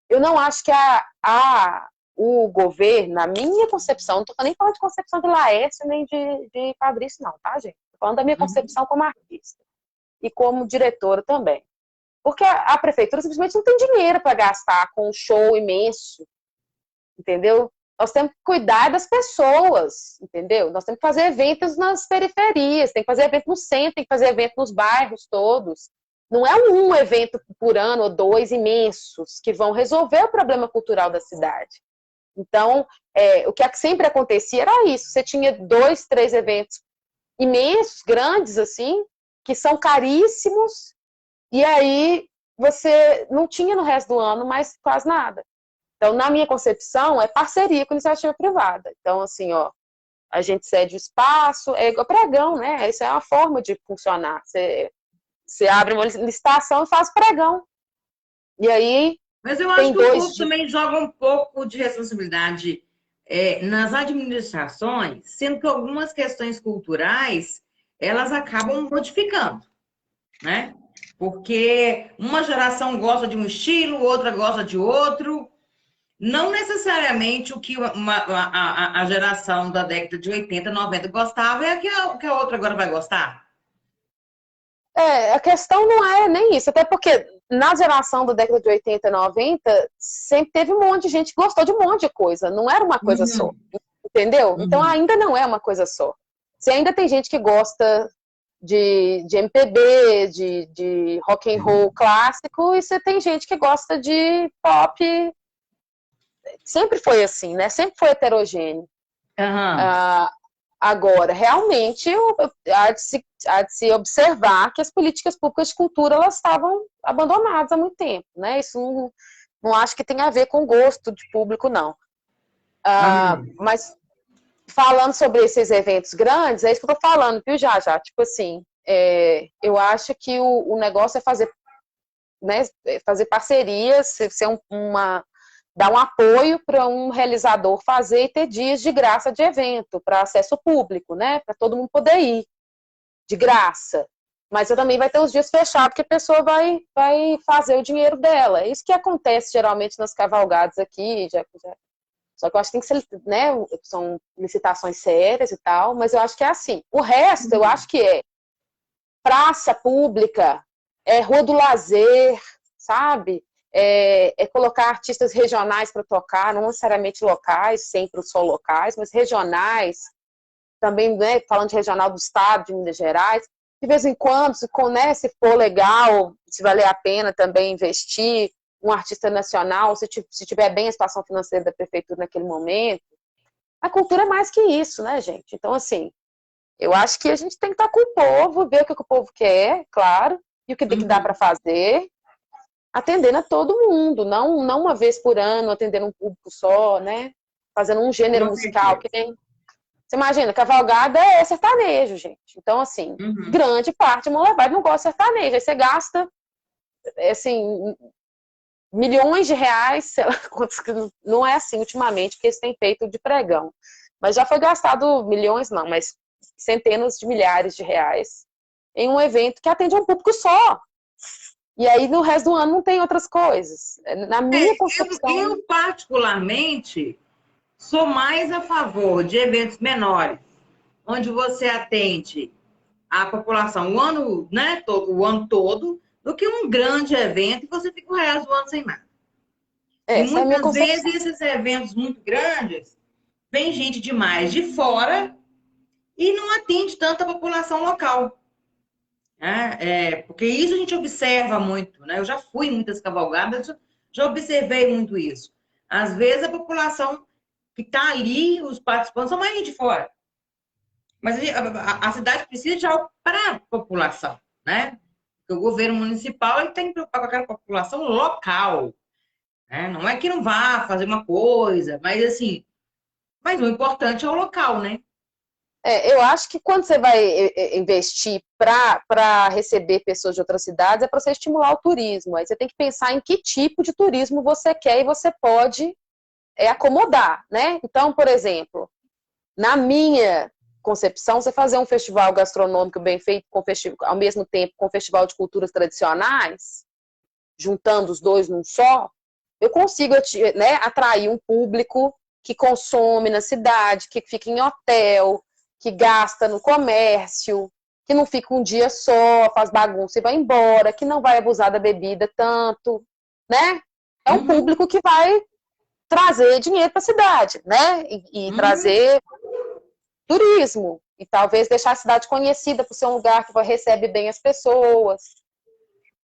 Eu não acho que o governo, na minha concepção, não estou nem falando de concepção de Laércio nem de Fabrício, não, tá, gente? Estou falando da minha concepção como artista. e como diretora também. Porque a prefeitura simplesmente não tem dinheiro para gastar com um show imenso, entendeu? Nós temos que cuidar das pessoas, entendeu? Nós temos que fazer eventos nas periferias, tem que fazer evento no centro, tem que fazer evento nos bairros todos. Não é um evento por ano ou dois imensos que vão resolver o problema cultural da cidade. Então, o que sempre acontecia era isso. Você tinha 2, 3 eventos imensos, grandes, assim, que são caríssimos, e aí você não tinha no resto do ano mais quase nada. Então, na minha concepção, é parceria com iniciativa privada. Então, assim, ó, a gente cede o espaço, é igual pregão, né? Isso é uma forma de funcionar. Você abre uma licitação e faz pregão. E aí, Mas eu acho tem que o 2 povo também joga um pouco de responsabilidade nas administrações, sendo que algumas questões culturais, elas acabam modificando, né? Porque uma geração gosta de um estilo, outra gosta de outro. Não necessariamente o que a geração da década de 80, 90 gostava é que a outra agora vai gostar. A questão não é nem isso, até porque na geração da década de 80 e 90, sempre teve um monte de gente que gostou de um monte de coisa, não era uma coisa só, entendeu? Então ainda não é uma coisa só. Você ainda tem gente que gosta de MPB, de rock and roll clássico, e você tem gente que gosta de pop. Sempre foi assim, né? Sempre foi heterogêneo. Uhum. Agora, realmente, há de se observar que as políticas públicas de cultura elas estavam abandonadas há muito tempo, né? Isso não acho que tem a ver com gosto de público, não. Mas falando sobre esses eventos grandes, é isso que eu tô falando, viu, já. Tipo assim, eu acho que o negócio é fazer, né, fazer parcerias, ser dar um apoio para um realizador fazer e ter dias de graça de evento, para acesso público, né? Para todo mundo poder ir, de graça. Mas você também vai ter os dias fechados que a pessoa vai fazer o dinheiro dela. É isso que acontece geralmente nas cavalgadas aqui. Só que eu acho que tem que ser, né? São licitações sérias e tal, mas eu acho que é assim. O resto, eu acho que é praça pública, rua do lazer, sabe? Colocar artistas regionais para tocar, não necessariamente locais, sempre só locais, mas regionais, também, né, falando de regional do estado, de Minas Gerais, de vez em quando, se for legal, se valer a pena também investir, um artista nacional, se tiver bem a situação financeira da prefeitura naquele momento. A cultura é mais que isso, né, gente? Então, assim, eu acho que a gente tem que estar com o povo, ver o que o povo quer, claro, e o que dá para fazer, atendendo a todo mundo, não uma vez por ano, atendendo um público só, né? Fazendo um gênero musical que nem... Você imagina, cavalgada é sertanejo, gente. Então, assim, grande parte de Monlevade não gosta de sertanejo. Aí você gasta, assim, milhões de reais, sei lá, não é assim ultimamente, porque eles têm feito de pregão. Mas já foi gastado milhões, não, mas centenas de milhares de reais em um evento que atende a um público só. E aí, no resto do ano, não tem outras coisas. Na minha concepção... Eu, particularmente, sou mais a favor de eventos menores, onde você atende a população o ano, né, o ano todo, do que um grande evento e você fica o resto do ano sem nada. E essa é a minha muitas concepção. vezes esses eventos muito grandes, vem gente demais de fora e não atende tanto a população local. Porque isso a gente observa muito, né? Eu já fui em muitas cavalgadas, já observei muito isso. Às vezes a população que está ali, os participantes, são mais gente de fora. Mas a cidade precisa de algo para a população, né? Porque o governo municipal ele tem que preocupar com aquela população local. Né? Não é que não vá fazer uma coisa, mas assim, mas o importante é o local, né? Eu acho que quando você vai investir para receber pessoas de outras cidades, é para você estimular o turismo. Aí você tem que pensar em que tipo de turismo você quer e você pode acomodar, né? Então, por exemplo, na minha concepção, você fazer um festival gastronômico bem feito, ao mesmo tempo com um festival de culturas tradicionais, juntando os dois num só, eu consigo, né, atrair um público que consome na cidade, que fica em hotel, que gasta no comércio, que não fica um dia só, faz bagunça e vai embora, que não vai abusar da bebida tanto, né? É um Uhum, público que vai trazer dinheiro para a cidade, né? E uhum, trazer turismo. E talvez deixar a cidade conhecida por ser um lugar que recebe bem as pessoas.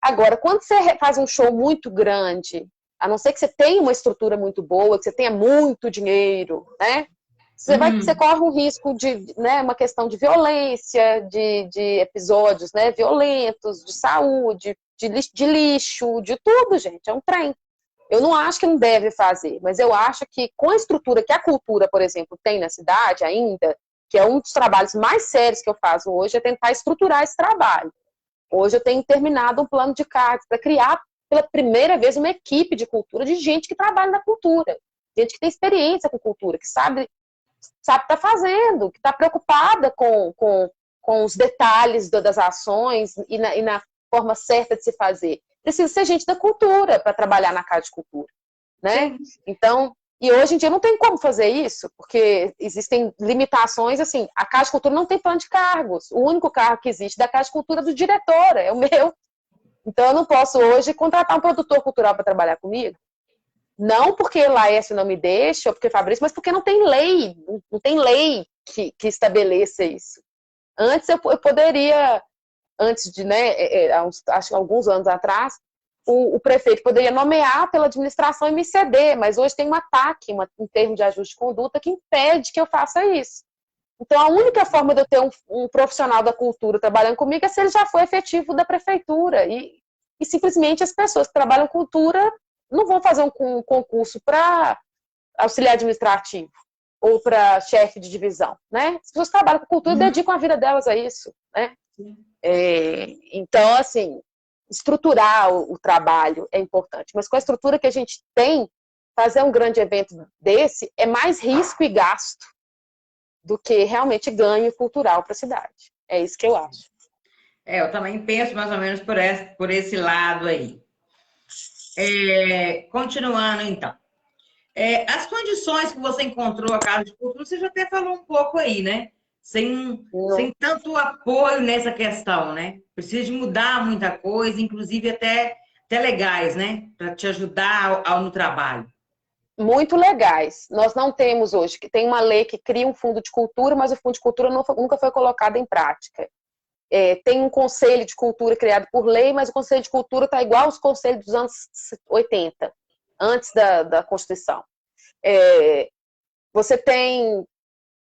Agora, quando você faz um show muito grande, a não ser que você tenha uma estrutura muito boa, que você tenha muito dinheiro, né? Você uhum. corre um risco de, né, uma questão de violência, de episódios, né, violentos, de saúde, de lixo, de tudo, gente. É um trem. Eu não acho que não deve fazer, mas eu acho que com a estrutura que a cultura, por exemplo, tem na cidade ainda, que é um dos trabalhos mais sérios que eu faço hoje, é tentar estruturar esse trabalho. Hoje eu tenho terminado um plano de cargos para criar pela primeira vez uma equipe de cultura de gente que trabalha na cultura, gente que tem experiência com cultura, que sabe o que está fazendo, que está preocupada com os detalhes das ações e na forma certa de se fazer. Precisa ser gente da cultura para trabalhar na Casa de Cultura, né? Sim. Então, e hoje em dia não tem como fazer isso, porque existem limitações, assim, a Casa de Cultura não tem plano de cargos. O único cargo que existe da Casa de Cultura é do diretor, é o meu. Então eu não posso hoje contratar um produtor cultural para trabalhar comigo. Não porque Laércio não me deixa, ou porque Fabrício, mas porque não tem lei, não tem lei que estabeleça isso. Antes eu poderia, antes de, né, acho que alguns anos atrás, o prefeito poderia nomear pela administração e me ceder, mas hoje tem um ataque, um termo de ajuste de conduta que impede que eu faça isso. Então, a única forma de eu ter um profissional da cultura trabalhando comigo é se ele já foi efetivo da prefeitura. E simplesmente as pessoas que trabalham cultura não vão fazer um concurso para auxiliar administrativo ou para chefe de divisão, né? As pessoas que trabalham com cultura Uhum. dedicam a vida delas a isso, né? Então, assim, estruturar o trabalho é importante, mas com a estrutura que a gente tem, fazer um grande evento desse é mais risco e gasto do que realmente ganho cultural para a cidade. É isso que eu acho. Eu também penso mais ou menos por esse lado aí. Continuando, então. As condições que você encontrou a Casa de Cultura, você já até falou um pouco aí, né? Sem tanto apoio nessa questão, né? Precisa de mudar muita coisa, inclusive até legais, né? Para te ajudar no trabalho. Muito legais. Nós não temos hoje, que tem uma lei que cria um fundo de cultura, mas o fundo de cultura nunca foi colocado em prática. Tem um conselho de cultura criado por lei, mas o conselho de cultura está igual aos conselhos dos anos 80, antes da Constituição. Você tem,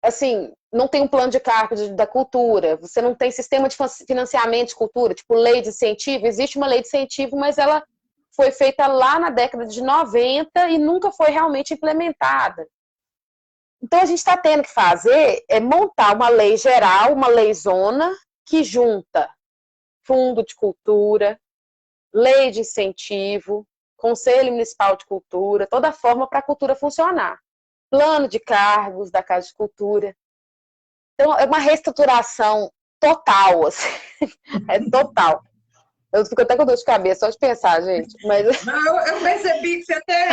assim, não tem um plano de cargo da cultura, você não tem sistema de financiamento de cultura, tipo lei de incentivo. Existe uma lei de incentivo, mas ela foi feita lá na década de 90 e nunca foi realmente implementada. Então, a gente está tendo que fazer montar uma lei geral, uma lei zona, que junta fundo de cultura, lei de incentivo, conselho municipal de cultura, toda a forma para a cultura funcionar. Plano de cargos da Casa de Cultura. Então, é uma reestruturação total, assim. É total. Eu fico até com dor de cabeça só de pensar, gente. Mas Não, eu percebi que você até.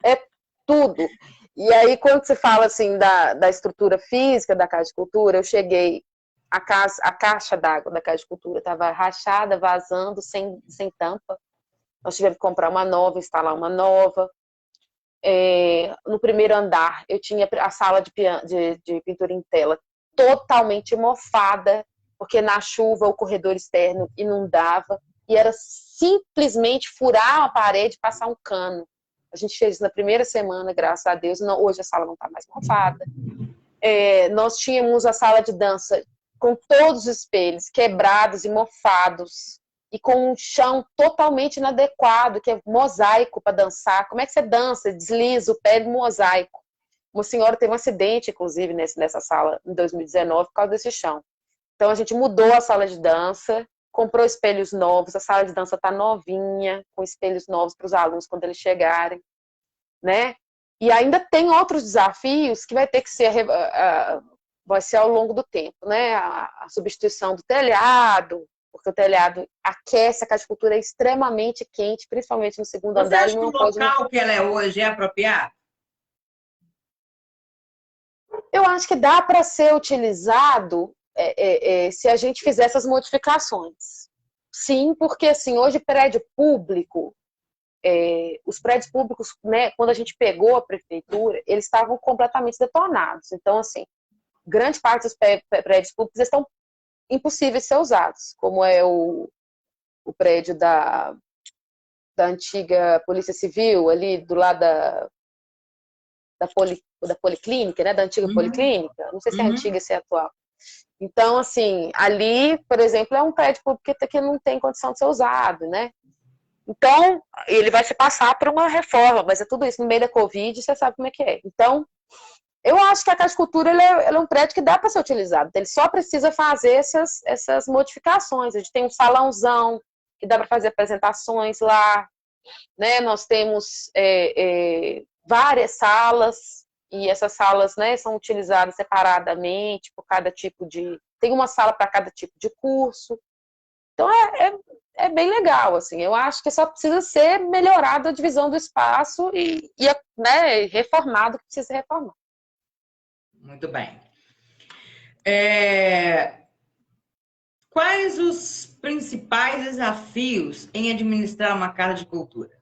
é tudo. E aí, quando se fala assim da estrutura física da Casa de Cultura, eu cheguei, a caixa d'água da Casa de Cultura estava rachada, vazando, sem tampa. Nós tivemos que comprar uma nova, instalar uma nova. No primeiro andar, eu tinha a sala de pintura em tela totalmente mofada, porque na chuva o corredor externo inundava, e era simplesmente furar a parede e passar um cano. A gente fez isso na primeira semana, graças a Deus. Não, hoje a sala não está mais mofada. Nós tínhamos a sala de dança com todos os espelhos quebrados e mofados, e com um chão totalmente inadequado, que é mosaico para dançar. Como é que você dança? Desliza o pé de mosaico. Uma senhora teve um acidente, inclusive, nessa sala em 2019 por causa desse chão. Então a gente mudou a sala de dança, comprou espelhos novos, a sala de dança está novinha, com espelhos novos para os alunos quando eles chegarem, né? E ainda tem outros desafios que vai ser ao longo do tempo, né? A substituição do telhado, porque o telhado aquece, a casa de cultura é extremamente quente, principalmente no segundo Você andar, e acha que o não pode. local que ela é hoje é apropriado? Eu acho que dá para ser utilizado se a gente fizer essas modificações. Sim, porque assim, hoje prédio público, os prédios públicos, né, quando a gente pegou a prefeitura, eles estavam completamente detonados. Então, assim, grande parte dos prédios públicos estão impossíveis de ser usados, como é o prédio da antiga Polícia Civil, ali do lado da Policlínica, né, da antiga Uhum, Policlínica, não sei se é uhum. antiga, se é atual. Então, assim, ali, por exemplo, é um prédio público que não tem condição de ser usado, né? Então, ele vai se passar por uma reforma, mas é tudo isso no meio da Covid, você sabe como é que é. Então, eu acho que a Casa de Cultura ele é um prédio que dá para ser utilizado. Ele só precisa fazer essas modificações. A gente tem um salãozão que dá para fazer apresentações lá, né? Nós temos várias salas e essas salas, né, são utilizadas separadamente por cada tipo de... Tem uma sala para cada tipo de curso. Então, é bem legal, assim. Eu acho que só precisa ser melhorada a divisão do espaço né, reformado o que precisa ser reformado. Muito bem. É, quais os principais desafios em administrar uma casa de cultura?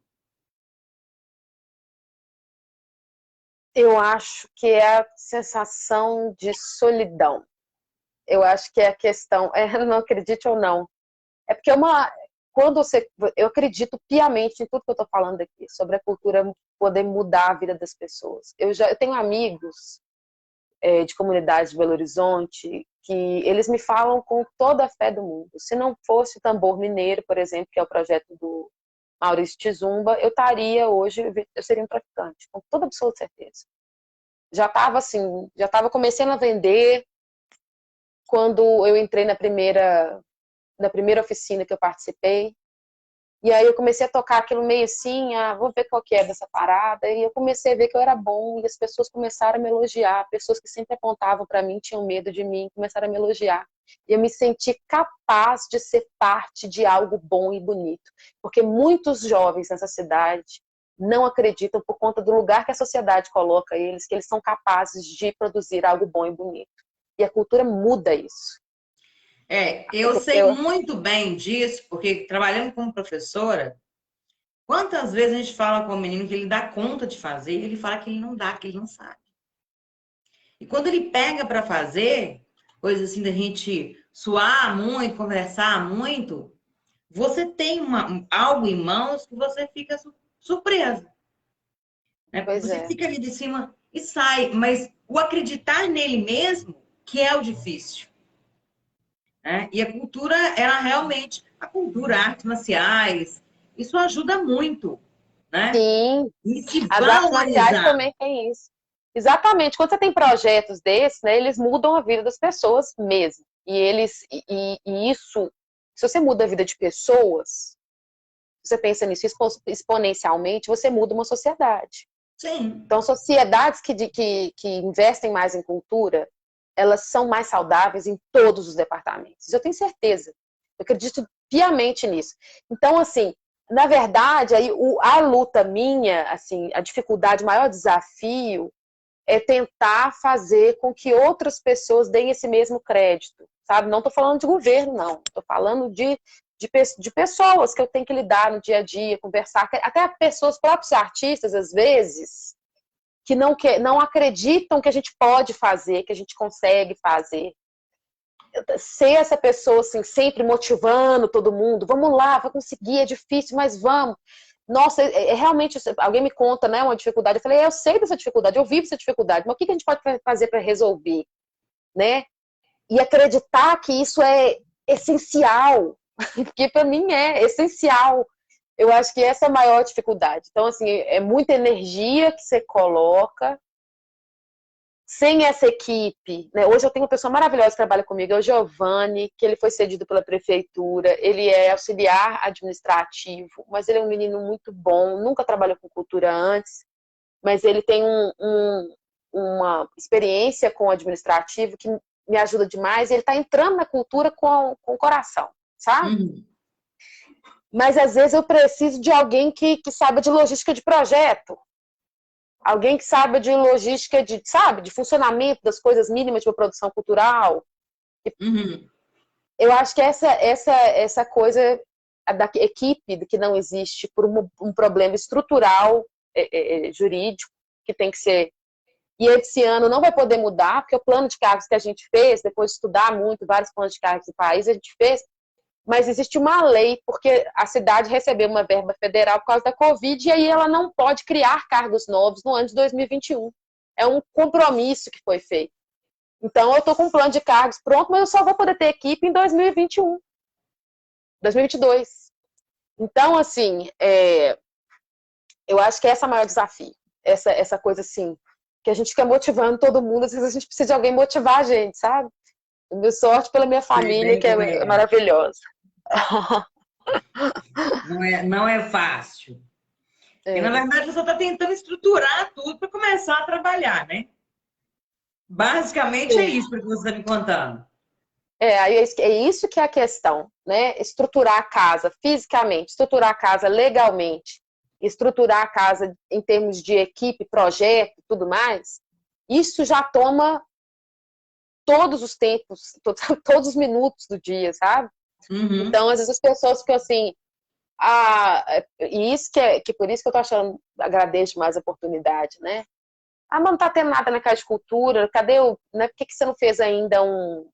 Eu acho que é a sensação de solidão. Eu acho que é a questão, não acredite ou não, é porque quando eu acredito piamente em tudo que eu estou falando aqui, sobre a cultura poder mudar a vida das pessoas. Eu tenho amigos de comunidades de Belo Horizonte que eles me falam com toda a fé do mundo. Se não fosse o Tambor Mineiro, por exemplo, que é o projeto do Maurício Tizumba, eu estaria hoje, eu seria um traficante, com toda absoluta certeza. Já estava assim, já estava começando a vender quando eu entrei na primeira oficina que eu participei. E aí eu comecei a tocar aquilo meio assim, vou ver qual que é dessa parada. E eu comecei a ver que eu era bom e as pessoas começaram a me elogiar. Pessoas que sempre apontavam para mim, tinham medo de mim, começaram a me elogiar. E eu me senti capaz de ser parte de algo bom e bonito. Porque muitos jovens nessa cidade não acreditam por conta do lugar que a sociedade coloca eles, que eles são capazes de produzir algo bom e bonito. E a cultura muda isso. Eu sei muito bem disso, porque trabalhando como professora, quantas vezes a gente fala com o menino que ele dá conta de fazer, e ele fala que ele não dá, que ele não sabe. E quando ele pega para fazer, coisa assim da gente suar muito, conversar muito, você tem algo em mãos que você fica surpresa, né? Porque Pois você é, fica ali de cima e sai, mas o acreditar nele mesmo que é o difícil, né? E a cultura, ela realmente, a cultura, artes marciais, isso ajuda muito, né? sim. E se As artes marciais valorizar. também têm isso. Exatamente. Quando você tem projetos desses, né, eles mudam a vida das pessoas mesmo. E isso, se você muda a vida de pessoas, você pensa nisso exponencialmente, você muda uma sociedade. Sim. Então, sociedades que investem mais em cultura, elas são mais saudáveis em todos os departamentos. Eu tenho certeza. Eu acredito piamente nisso. Então, assim, na verdade, aí a luta minha, assim, a dificuldade, o maior desafio é tentar fazer com que outras pessoas deem esse mesmo crédito, sabe? Não estou falando de governo, não. Estou falando de pessoas que eu tenho que lidar no dia a dia, conversar, até pessoas, próprios artistas, às vezes, que não acreditam que a gente pode fazer, que a gente consegue fazer. Ser essa pessoa assim, sempre motivando todo mundo, vamos lá, vai conseguir, é difícil, mas vamos. Nossa, realmente, alguém me conta, né, uma dificuldade, eu falei, eu sei dessa dificuldade, eu vivo essa dificuldade, mas o que a gente pode fazer para resolver, né? E acreditar que isso é essencial, porque para mim é essencial. Eu acho que essa é a maior dificuldade. Então, assim, é muita energia que você coloca. Sem essa equipe, né? Hoje eu tenho uma pessoa maravilhosa que trabalha comigo, é o Giovanni, que ele foi cedido pela prefeitura, ele é auxiliar administrativo, mas ele é um menino muito bom, nunca trabalhou com cultura antes, mas ele tem uma experiência com o administrativo que me ajuda demais, e ele está entrando na cultura com o coração, sabe? Uhum. Mas às vezes eu preciso de alguém que saiba de logística de projeto, alguém que saiba de logística, sabe, de funcionamento das coisas mínimas de uma produção cultural. Uhum. Eu acho que essa coisa da equipe que não existe por um problema estrutural, jurídico, que tem que ser. E esse ano não vai poder mudar, porque o plano de cargos que a gente fez, depois de estudar muito, vários planos de cargos do país, a gente fez, mas existe uma lei, porque a cidade recebeu uma verba federal por causa da Covid, e aí ela não pode criar cargos novos no ano de 2021. É um compromisso que foi feito. Então, eu estou com um plano de cargos pronto, mas eu só vou poder ter equipe em 2021, 2022. Então, assim, eu acho que esse é o maior desafio. Essa coisa, assim, que a gente fica motivando todo mundo, às vezes a gente precisa de alguém motivar a gente, sabe? Minha sorte pela minha Sei família, bem que como é é. maravilhosa. Não é fácil. Porque, na É. verdade, você está tentando estruturar tudo para começar a trabalhar, né? Basicamente é isso que você está me contando. Aí é isso que é a questão, né? Estruturar a casa fisicamente, estruturar a casa legalmente, estruturar a casa em termos de equipe, projeto, tudo mais. Isso já toma todos os tempos, todos os minutos do dia, sabe? Uhum. Então, às vezes as pessoas ficam assim, e isso que por isso que eu tô achando, agradeço mais a oportunidade, né? Mas não tá tendo nada na Casa de Cultura, cadê né? Por que você não fez ainda um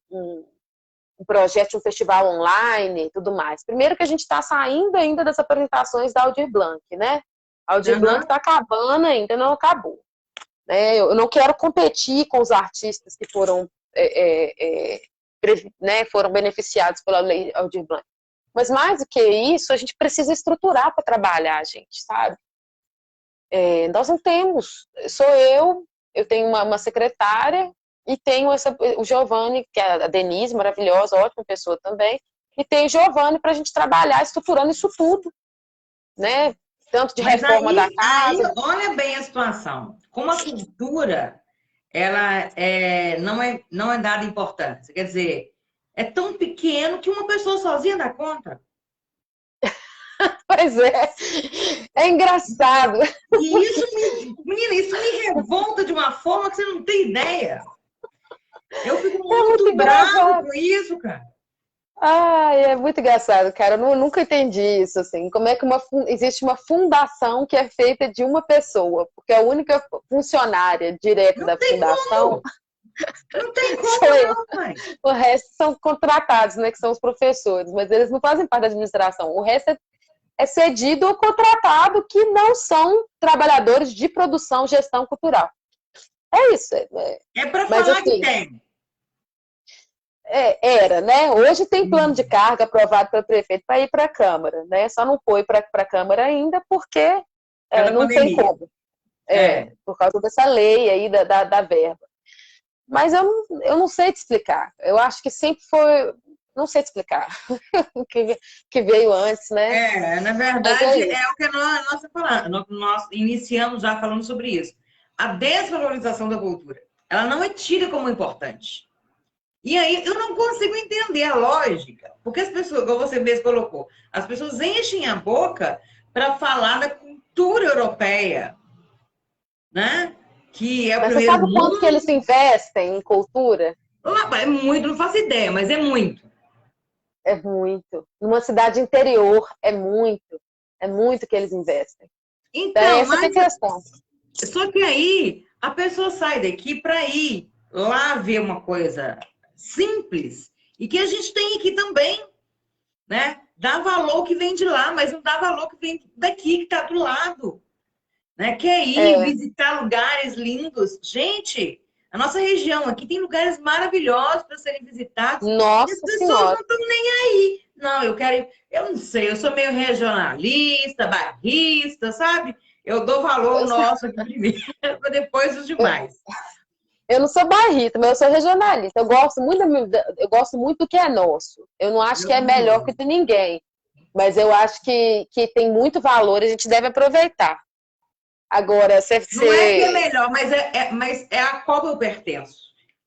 projeto de um festival online e tudo mais? Primeiro que a gente está saindo ainda das apresentações da Aldir Blanc, né? A Aldir Blanc Uhum. está acabando ainda, não acabou. Né? Eu não quero competir com os artistas que foram, né, foram beneficiados pela lei Aldir Blanc. Mas mais do que isso, a gente precisa estruturar para trabalhar, gente, sabe? Nós não temos. Sou eu tenho uma secretária e tenho o Giovanni, que é a Denise, maravilhosa, ótima pessoa também, e tem o Giovanni para a gente trabalhar estruturando isso tudo, né? Tanto de Mas reforma da aí, casa. olha bem a situação. Como a cultura, ela não é dada importância. Quer dizer, é tão pequeno que uma pessoa sozinha dá conta. Pois é engraçado. E menina, isso me revolta de uma forma que você não tem ideia. Eu fico É muito muito bravo engraçado. com isso, cara. É muito engraçado, cara. Eu nunca entendi isso, assim. Como é que existe uma fundação que é feita de uma pessoa? Porque a única funcionária direta Não da tem fundação como. Não tem sou como, eu. não, mãe. O resto são contratados, né? Que são os professores, mas eles não fazem parte da administração. O resto é cedido ou contratado que não são trabalhadores de produção, gestão cultural. É isso. É para Mas falar que assim, tem. era, né? Hoje tem plano de Hum. carga aprovado pelo prefeito para ir para a Câmara, né? Só não foi para a Câmara ainda porque Cada não tem pandemia. como, É. por causa dessa lei aí da verba. Mas eu não sei te explicar. Eu acho que sempre foi. Não sei te explicar. que veio antes, né? Na Mas é verdade, é isso. o que nós iniciamos já falando sobre isso. A desvalorização da cultura. Ela não é tida como importante. E aí eu não consigo entender a lógica. Porque as pessoas, como você mesmo colocou, as pessoas enchem a boca para falar da cultura europeia, né? Que é o Mas você primeiro sabe o quanto que eles mundo. investem em cultura? É muito, não faço ideia, mas é muito. É muito. Numa cidade interior, é muito. É muito que eles investem. Então, Então, essa que é a mas questão. só que aí a pessoa sai daqui para ir lá ver uma coisa simples e que a gente tem aqui também, né? Dá valor que vem de lá, mas não dá valor que vem daqui, que está do lado, né? Quer ir É, visitar lugares lindos. Gente, a nossa região aqui tem lugares maravilhosos para serem visitados e as nossa pessoas Senhora. não estão nem aí. Não, eu quero ir. Eu não sei, eu sou meio regionalista, bairrista, sabe? Eu dou valor ao nosso aqui primeiro, para depois os demais. Eu não sou bairrista, mas eu sou regionalista. Eu gosto muito do que é nosso. Eu não acho que Eu é melhor também. que de ninguém, mas eu acho que tem muito valor e a gente deve aproveitar. Agora, Não é que é melhor, mas é a qual eu pertenço.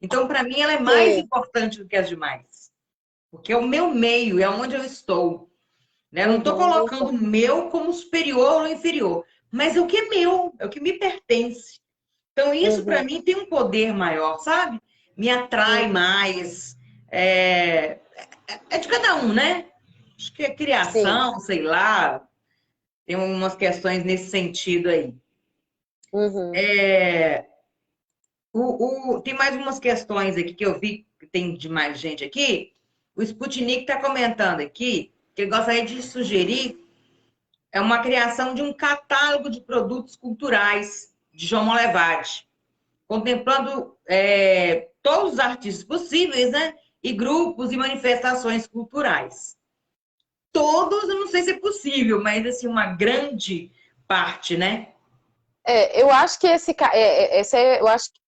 Então, para mim, ela é mais sim, importante do que as demais. Porque é o meu meio, é onde eu estou. Né? Eu não estou uhum, colocando o meu como superior ou inferior, mas é o que é meu, é o que me pertence. Então, isso para uhum, mim tem um poder maior, sabe? Me atrai uhum. mais. É, é de cada um, né? Acho que é Sim. criação, sei lá, tem umas questões nesse sentido aí. Uhum. Tem mais umas questões aqui que eu vi que tem de mais gente aqui. O Sputnik está comentando aqui que ele gostaria de sugerir uma criação de um catálogo de produtos culturais de João Monlevade, contemplando todos os artistas possíveis, né? E grupos e manifestações culturais. Todos, eu não sei se é possível, mas assim, uma grande parte, né? Eu acho que eu acho que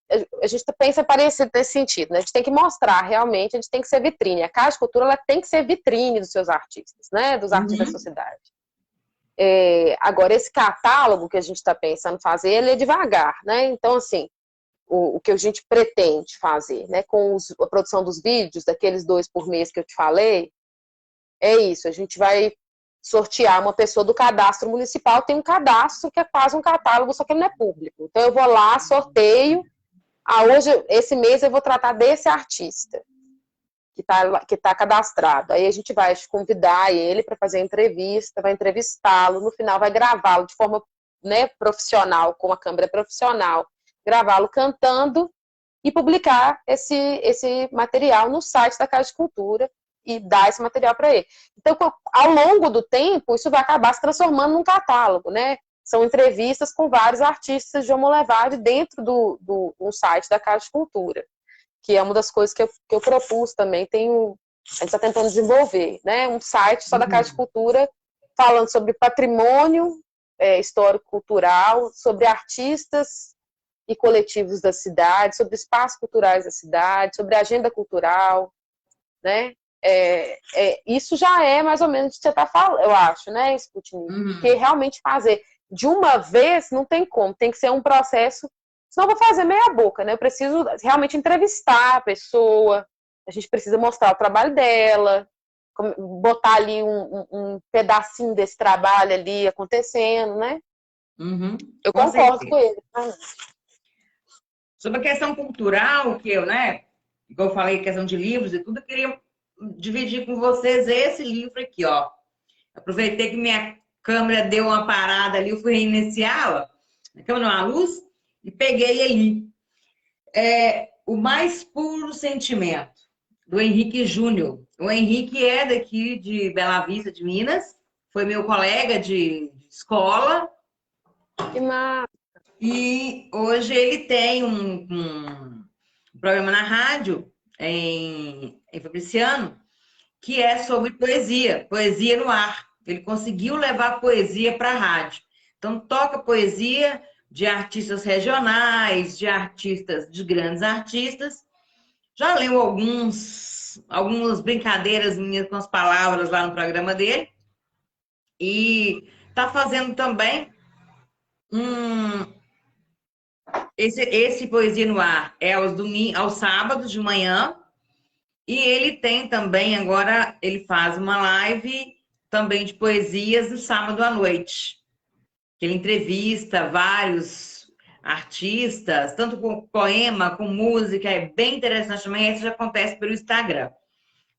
a gente pensa parecido nesse sentido, né? A gente tem que mostrar realmente, a gente tem que ser vitrine. A Casa de Cultura ela tem que ser vitrine dos seus artistas, né? Dos artistas da Uhum, sociedade. Agora, esse catálogo que a gente está pensando fazer, ele é devagar, né? Então, assim, o que a gente pretende fazer, né? Com a produção dos vídeos, daqueles 2 por mês que eu te falei, é isso. A gente vai sortear uma pessoa do cadastro municipal, tem um cadastro que é quase um catálogo, só que ele não é público. Então, eu vou lá, sorteio. Hoje, esse mês, eu vou tratar desse artista que tá cadastrado. Aí a gente vai convidar ele para fazer a entrevista, vai entrevistá-lo, no final vai gravá-lo de forma, né, profissional, com a câmera profissional, gravá-lo cantando e publicar esse material no site da Casa de Cultura e dar esse material para ele. Então, ao longo do tempo, isso vai acabar se transformando num catálogo, né? São entrevistas com vários artistas de Homo Levade dentro do site da Casa de Cultura, que é uma das coisas que eu propus também. A gente está tentando desenvolver, né? Um site só da Casa de uhum, Cultura falando sobre patrimônio histórico-cultural, sobre artistas e coletivos da cidade, sobre espaços culturais da cidade, sobre agenda cultural, né? Isso já é mais ou menos o que você está falando, eu acho, né, Sputnik? Porque uhum. realmente fazer de uma vez não tem como, tem que ser um processo, senão eu vou fazer meia boca, né? Eu preciso realmente entrevistar a pessoa, a gente precisa mostrar o trabalho dela, botar ali um pedacinho desse trabalho ali acontecendo, né? Uhum, Eu com concordo com certeza. ele. Sobre a questão cultural, que eu, né, igual eu falei, questão de livros e tudo, eu queria dividir com vocês esse livro aqui, ó. Aproveitei que minha câmera deu uma parada ali, eu fui reiniciá-la, a câmera não, a luz, e peguei ali. O Mais Puro Sentimento, do Henrique Júnior. O Henrique é daqui de Bela Vista, de Minas, foi meu colega de escola, Que massa. e hoje ele tem um programa na rádio em Fabriciano, que é sobre poesia, poesia no ar. Ele conseguiu levar poesia para a rádio. Então, toca poesia de artistas regionais, de artistas, de grandes artistas. Já leu algumas brincadeiras minhas com as palavras lá no programa dele. E está fazendo também um. Esse Poesia no Ar é aos sábados de manhã. E ele tem também, agora, ele faz uma live também de poesias no sábado à noite. Ele entrevista vários artistas, tanto com poema, com música, é bem interessante também. Isso já acontece pelo Instagram,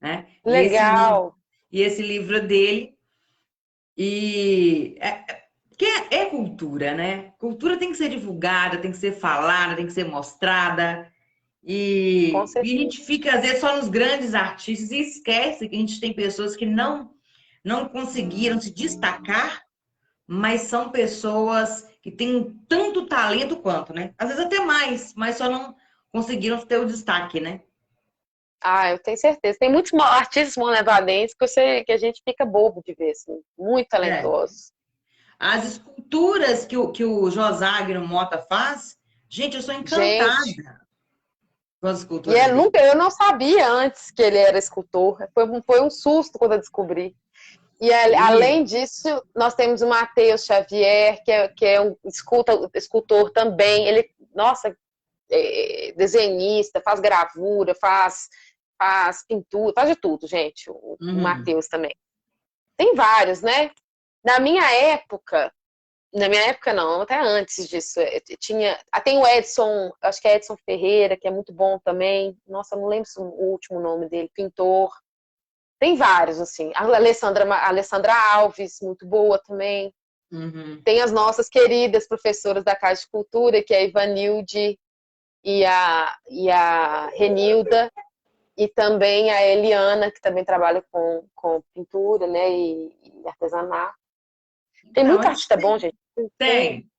né? Legal. E esse livro dele, e que é cultura, né? Cultura tem que ser divulgada, tem que ser falada, tem que ser mostrada. Com E a certeza. gente fica, às vezes, só nos grandes artistas e esquece que a gente tem pessoas que não conseguiram se destacar, mas são pessoas que têm tanto talento quanto, né? Às vezes até mais, mas só não conseguiram ter o destaque, né? Eu tenho certeza. Tem muitos artistas monevadenses que a gente fica bobo de ver, assim, muito É. talentosos. As esculturas que o Joságno Mota faz, gente, eu sou Gente, encantada com as esculturas dele. eu não sabia antes que ele era escultor. Foi um susto quando eu descobri. E E, além disso, nós temos o Matheus Xavier, que é um escultor também. Ele, nossa, desenhista, faz gravura, faz pintura, faz de tudo, gente. O uhum, Matheus também. Tem vários, né? Na minha época, Na minha época, não, até antes disso. Tem o Edson, acho que é Edson Ferreira, que é muito bom também. Nossa, eu não lembro o último nome dele, pintor. Tem vários, assim. A Alessandra Alves, muito boa também. Uhum. Tem as nossas queridas professoras da Casa de Cultura, que é a Ivanilde e a Renilda, e também a Eliana, que também trabalha com pintura, né, e artesanato. Tem Então, muito a gente artista bom, gente. tem.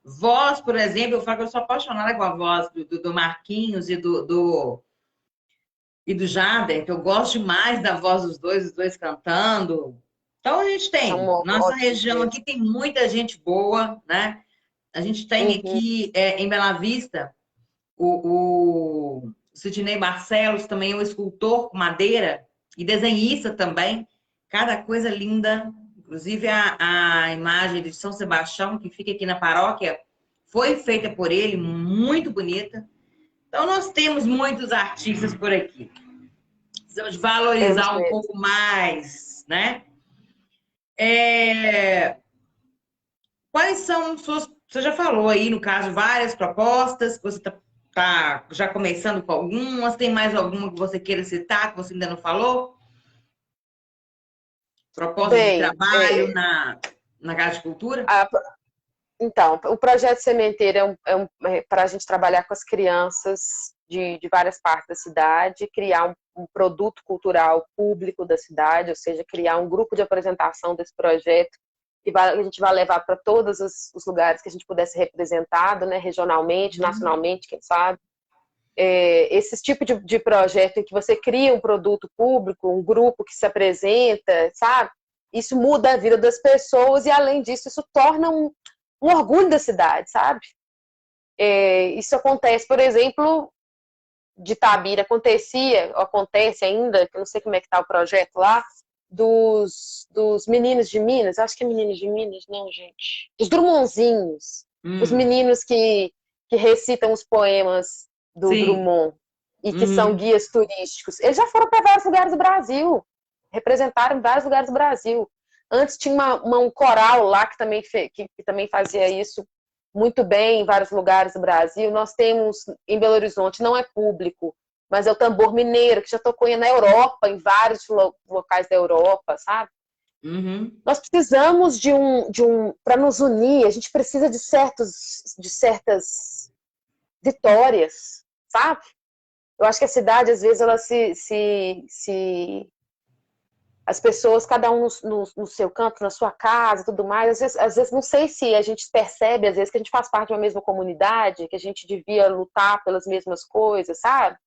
Voz, por exemplo, eu falo que eu sou apaixonada com a voz do Marquinhos e do Jader, que eu gosto demais da voz dos dois, os dois cantando. Então, a gente São tem. Nossa ótimos região mesmo. aqui tem muita gente boa, né? A gente tem Uhum. aqui em Bela Vista o Sidney Barcelos, também é um escultor com madeira e desenhista também. Cada coisa linda. Inclusive a imagem de São Sebastião, que fica aqui na paróquia, foi feita por ele, muito bonita. Então, nós temos muitos artistas por aqui. Precisamos Temos valorizar um mesmo. pouco mais, né? É, quais são suas. Você já falou aí, no caso, várias propostas, que você está já começando com algumas, tem mais alguma que você queira citar, que você ainda não falou? Propostas de Bem, trabalho na Casa de Cultura? a- então, o projeto Sementeira para a gente trabalhar com as crianças de várias partes da cidade, criar um produto cultural público da cidade, ou seja, criar um grupo de apresentação desse projeto que a gente vai levar para todos os lugares que a gente pudesse ser representado, né, regionalmente, nacionalmente, quem sabe. Esse tipo de projeto em que você cria um produto público, um grupo que se apresenta, sabe? Isso muda a vida das pessoas e, além disso, isso torna um orgulho da cidade, sabe? Isso acontece, por exemplo, de Tabira, acontece ainda, que eu não sei como é que está o projeto lá, dos meninos de Minas, acho que é meninos de Minas, não, gente. Os Drummondzinhos, os Hum, meninos que recitam os poemas do sim. Drummond e que são Uhum. guias turísticos. Eles já foram para vários lugares do Brasil, representaram vários lugares do Brasil. Antes tinha um coral lá que também fazia isso muito bem em vários lugares do Brasil. Nós temos em Belo Horizonte, não é público, mas é o Tambor Mineiro, que já tocou na Europa, em vários locais da Europa, sabe? Uhum. Nós precisamos para nos unir, a gente precisa de certas vitórias, sabe? Eu acho que a cidade, às vezes, ela as pessoas, cada um no seu canto, na sua casa, tudo mais. Às vezes, não sei se a gente percebe, às vezes, que a gente faz parte de uma mesma comunidade, que a gente devia lutar pelas mesmas coisas, sabe?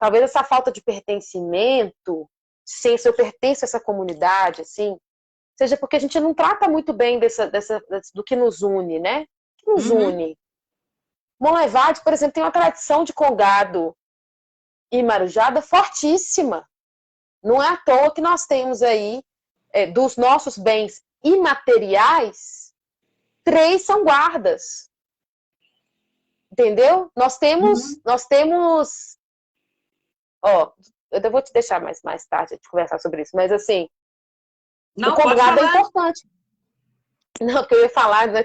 Talvez essa falta de pertencimento, se eu pertenço a essa comunidade, assim, seja porque a gente não trata muito bem do que nos une, né? O que nos Uhum. une? Monlevade, por exemplo, tem uma tradição de congado e marujada fortíssima. Não é à toa que nós temos aí, dos nossos bens imateriais, 3 são guardas. Entendeu? Uhum. Nós temos, ó, eu vou te deixar mais tarde de conversar sobre isso, mas assim, o Não, pode congado é falar. importante. Não, que eu ia falar, né,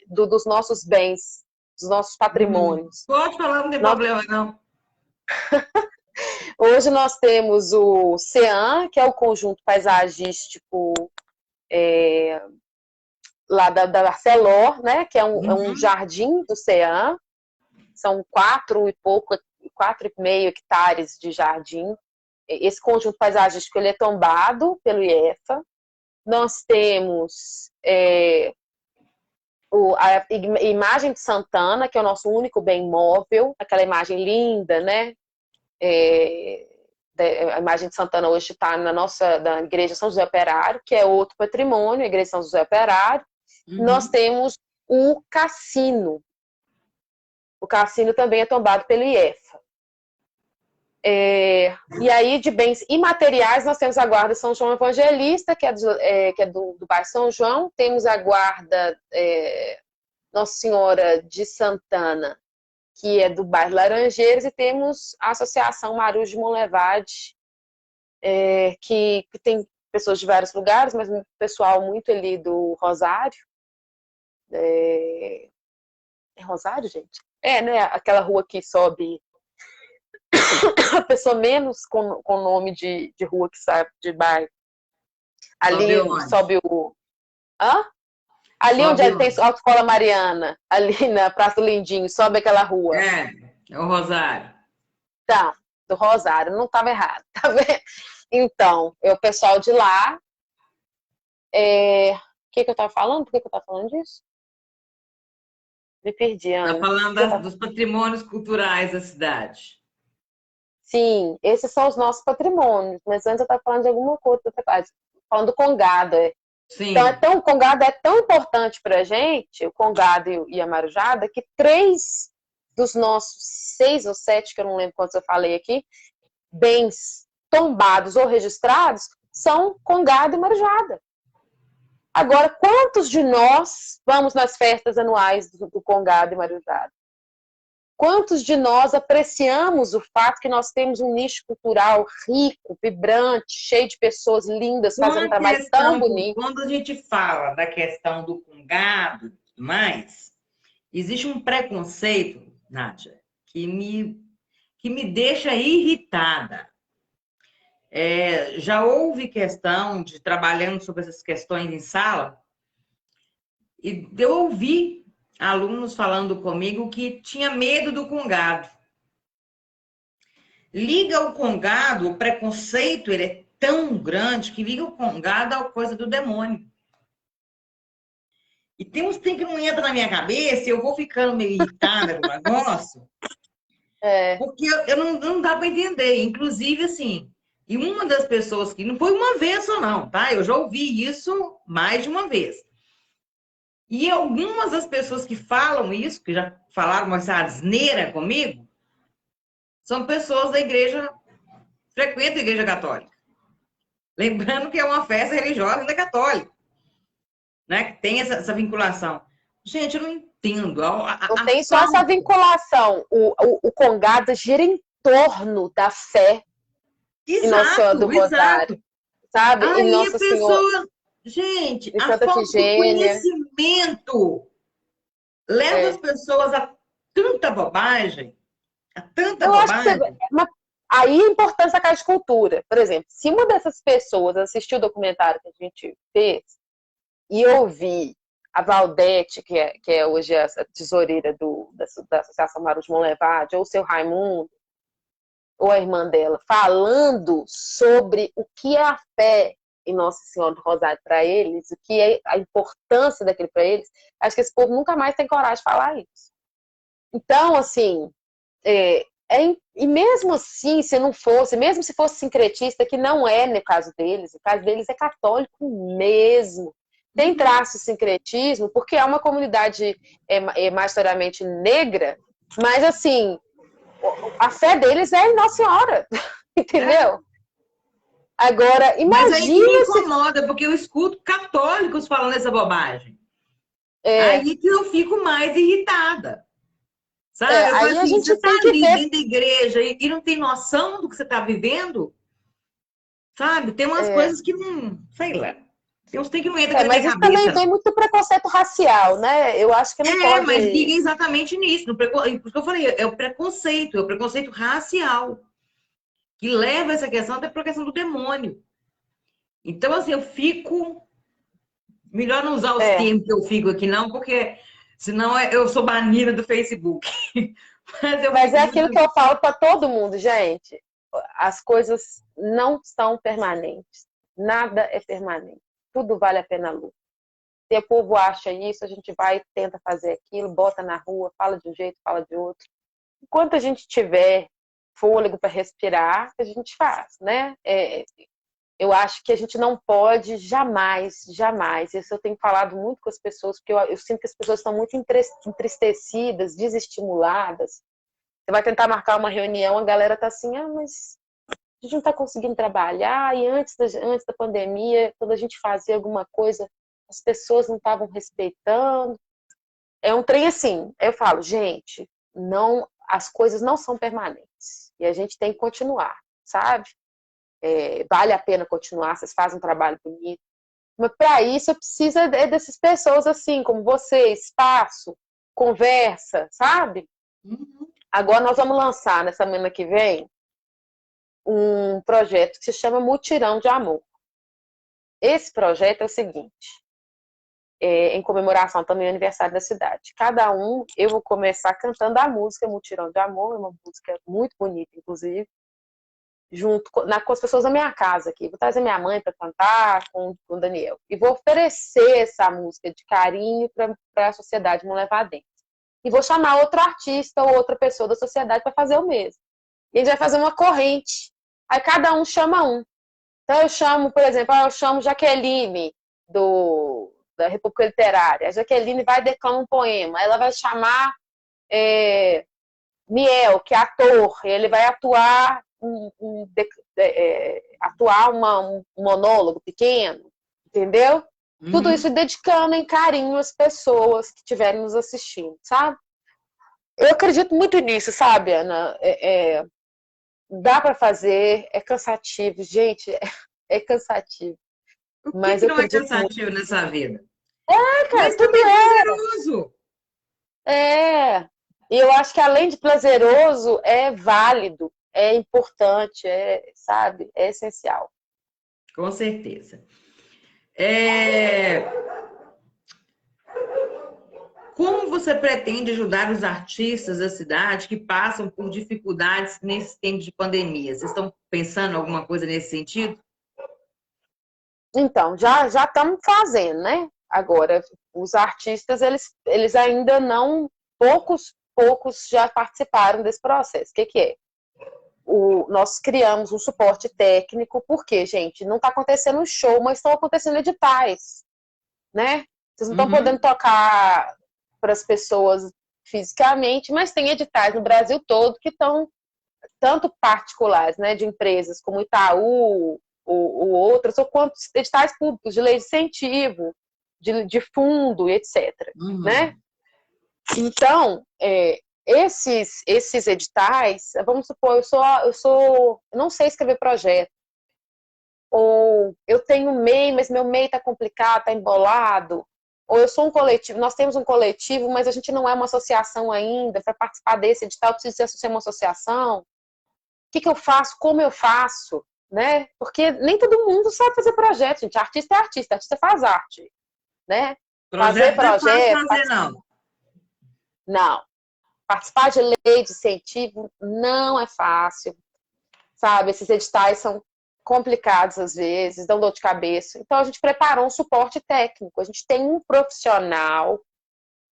dos nossos bens, dos nossos patrimônios. Pode falar, não tem Nós, problema, não. hoje nós temos o CEAM, que é o conjunto paisagístico lá da Arcelor, né, que é um Uhum. jardim do CEAM. São 4,5 hectares de jardim. Esse conjunto paisagístico ele é tombado pelo IEFA. Nós temos a imagem de Santana, que é o nosso único bem móvel, aquela imagem linda, né? A imagem de Santana hoje está da Igreja São José Operário, que é outro patrimônio, a Igreja São José Operário. Nós Uhum. temos o Cassino. O Cassino também é tombado pelo IEFA. E aí, de bens imateriais, nós temos a Guarda São João Evangelista, que é do bairro São João. Temos a Guarda Nossa Senhora de Santana, que é do bairro Laranjeiras. E temos a Associação Marujo de Monlevade, que tem pessoas de vários lugares, mas um pessoal muito ali do Rosário. É Rosário, gente? É, né? Aquela rua que sobe a pessoa menos com nome de rua que sabe de bairro. Sobe Ali onde? sobe o. Hã? Ali onde Sobe tem onde? a Escola Mariana, ali na Praça do Lindinho, sobe aquela rua. É o Rosário. Tá, do Rosário, não estava errado, tá vendo? Então, é o pessoal de lá. O que eu estava falando? Por que eu estava falando disso? Me perdi, Está Ana. O falando que eu tava... dos patrimônios culturais da cidade. Sim, esses são os nossos patrimônios, mas antes eu estava falando de alguma coisa, falando do Congado. Então, Sim. o Congado é tão importante para a gente, o Congado e a Marujada, que 3 dos nossos 6 ou 7, que eu não lembro quantos eu falei aqui, bens tombados ou registrados, são Congado e Marujada. Agora, quantos de nós vamos nas festas anuais do Congado e Marujada? Quantos de nós apreciamos o fato que nós temos um nicho cultural rico, vibrante, cheio de pessoas lindas fazendo um trabalho tão bonito? Quando a gente fala da questão do congado e tudo mais, existe um preconceito, Nádia, que me deixa irritada. Já houve questão de trabalhando sobre essas questões em sala, e eu ouvi alunos falando comigo que tinha medo do congado. Liga o congado, o preconceito, ele é tão grande que liga o congado à coisa do demônio. E tem uns tem que não entra na minha cabeça e eu vou ficando meio irritada com o negócio, porque eu não dá para entender. Inclusive, assim, e uma das pessoas que não foi uma vez ou não, tá? Eu já ouvi isso mais de uma vez. E algumas das pessoas que falam isso, que já falaram uma asneira comigo, são pessoas da igreja, frequentam a igreja católica. Lembrando que é uma festa religiosa da católica, né? Que tem essa vinculação. Gente, eu não entendo. Não A tem só essa falta. vinculação. O Congado gira em torno da fé em Nossa Senhora do Exato, Rosário, exato. sabe? Em Aí a Nossa Senhora pessoa. Gente, de a Santa falta de Efigênia. conhecimento leva as É. pessoas a tanta bobagem, a tanta Eu acho que bobagem. aí a importância da Casa de Cultura. Por exemplo, se uma dessas pessoas assistiu o documentário que a gente fez e ouvir a Valdete, que é hoje a tesoureira da Associação Marujo Monlevade, ou o seu Raimundo, ou a irmã dela, falando sobre o que é a fé em Nossa Senhora do Rosário para eles, o que é a importância daquilo para eles, acho que esse povo nunca mais tem coragem de falar isso. Então, assim, e mesmo assim, se não fosse, mesmo se fosse sincretista, que não é no caso deles, o caso deles é católico mesmo. Tem traço de sincretismo, porque é uma comunidade majoritariamente negra, mas assim, a fé deles é em Nossa Senhora, É. entendeu? Agora, Mas aí que me imagina se. incomoda, porque eu escuto católicos falando essa bobagem. Aí que eu fico mais irritada. Sabe? Eu falo Aí a assim, você gente está tem que ali ver. dentro da igreja e não tem noção do que você está vivendo, sabe? Tem umas coisas que não, sei lá. Tem uns tem que não entra na minha Mas isso também cabeça, vem não. muito do preconceito racial, né? Eu acho que não Mas pode. liga exatamente nisso. Porque eu falei, é o preconceito racial que leva essa questão até para a questão do demônio. Então, assim, eu fico. Melhor não usar os É, termos que eu fico aqui, não, porque senão eu sou banida do Facebook. Mas eu mas fico é aquilo que muito. eu falo para todo mundo, gente. As coisas não são permanentes. Nada é permanente. Tudo vale a pena a luta. Se o povo acha isso, a gente vai, tenta fazer aquilo, bota na rua, fala de um jeito, fala de outro. Enquanto a gente tiver fôlego para respirar, a gente faz, né? Eu acho que a gente não pode jamais, jamais. Isso eu tenho falado muito com as pessoas, porque eu sinto que as pessoas estão muito entristecidas, desestimuladas. Você vai tentar marcar uma reunião, a galera tá assim, mas a gente não está conseguindo trabalhar, e antes da pandemia, quando a gente fazia alguma coisa, as pessoas não estavam respeitando. É um trem assim, eu falo, gente, não, as coisas não são permanentes, e a gente tem que continuar, sabe? Vale a pena continuar, vocês fazem um trabalho bonito, Mas para isso eu preciso dessas pessoas assim, como você, espaço, conversa, sabe? Uhum. Agora nós vamos lançar, nessa semana que vem, um projeto que se chama Mutirão de Amor. Esse projeto é o seguinte, em comemoração também ao aniversário da cidade. Cada um, eu vou começar cantando a música Mutirão de Amor, é uma música muito bonita, inclusive, junto com as pessoas da minha casa aqui. Vou trazer minha mãe para cantar com o Daniel. E vou oferecer essa música de carinho para a sociedade Monlevadinho. E vou chamar outro artista ou outra pessoa da sociedade para fazer o mesmo. E a gente vai fazer uma corrente. Aí cada um chama um. Então eu chamo, por exemplo, eu chamo Jaqueline da República Literária. A Jaqueline vai declamar um poema. Ela vai chamar Miel, que é ator. Ele vai atuar um monólogo pequeno, entendeu? Tudo Uhum. isso dedicando em carinho às pessoas que estiverem nos assistindo, sabe? Eu acredito muito nisso, sabe, Ana? Dá para fazer, é cansativo, gente, é cansativo. O que Mas que eu não é acredito muito. cansativo nessa vida? Cara, Mas tudo também é prazeroso. é. E eu acho que além de prazeroso, é válido, é importante, sabe, é essencial. Com certeza. É, Como você pretende ajudar os artistas da cidade que passam por dificuldades nesse tempo de pandemia? Vocês estão pensando em alguma coisa nesse sentido? Então, já estamos fazendo, né? Agora, os artistas, eles ainda não, poucos já participaram desse processo. O que é? Nós criamos um suporte técnico, porque, gente, não está acontecendo um show, mas estão acontecendo editais, né? Vocês não estão podendo Uhum, tocar para as pessoas fisicamente, mas tem editais no Brasil todo que estão tanto particulares, né, de empresas como Itaú ou outras, ou quantos editais públicos de lei de incentivo, de fundo, etc. Né? uhum. Então, esses editais, vamos supor, eu não sei escrever projeto, ou eu tenho MEI, mas meu MEI está complicado, está embolado, ou eu sou um coletivo, nós temos um coletivo, mas a gente não é uma associação ainda, para participar desse edital, eu preciso ser uma associação. O que eu faço, como eu faço, né? Porque nem todo mundo sabe fazer projeto, gente. Artista faz arte, né? Fazer Projeto não é fácil projeto, fazer, não. não. Participar de lei de incentivo não é fácil, sabe? Esses editais são complicados às vezes, dão dor de cabeça. Então a gente preparou um suporte técnico. A gente tem um profissional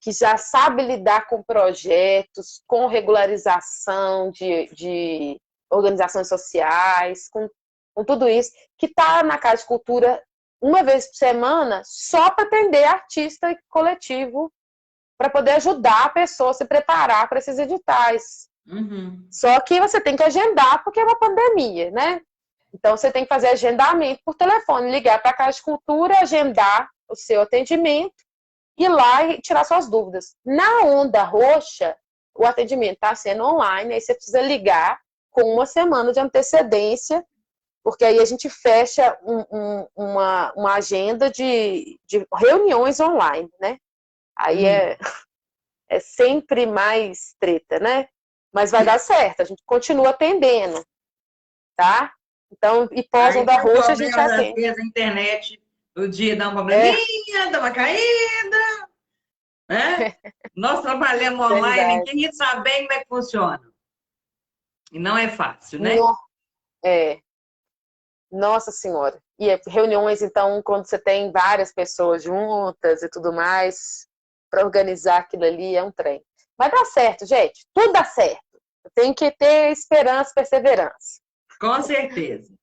que já sabe lidar com projetos, com regularização de organizações sociais, com tudo isso, que está na Casa de Cultura uma vez por semana só para atender artista e coletivo, para poder ajudar a pessoa a se preparar para esses editais. Uhum. Só que você tem que agendar, porque é uma pandemia, né? Então você tem que fazer agendamento por telefone, ligar para a Casa de Cultura, agendar o seu atendimento, ir lá e tirar suas dúvidas. Na Onda Roxa, o atendimento está sendo online, aí você precisa ligar com uma semana de antecedência, porque aí a gente fecha uma agenda de reuniões online, né? Aí Hum. é sempre mais treta, né? Mas vai dar certo, a gente continua atendendo, tá? Então, e Aí pós-Onda tem um Roxa a gente problema, às atende. vezes, a internet, o dia dá um É probleminha, dá uma caída, né? Nós trabalhamos online, verdade. ninguém sabe bem como é que funciona. E não é fácil, né? No, é, Nossa Senhora. E reuniões, então, quando você tem várias pessoas juntas e tudo mais, para organizar aquilo ali é um trem. Vai dar certo, gente. Tudo dá certo. Tem que ter esperança, perseverança. Com certeza.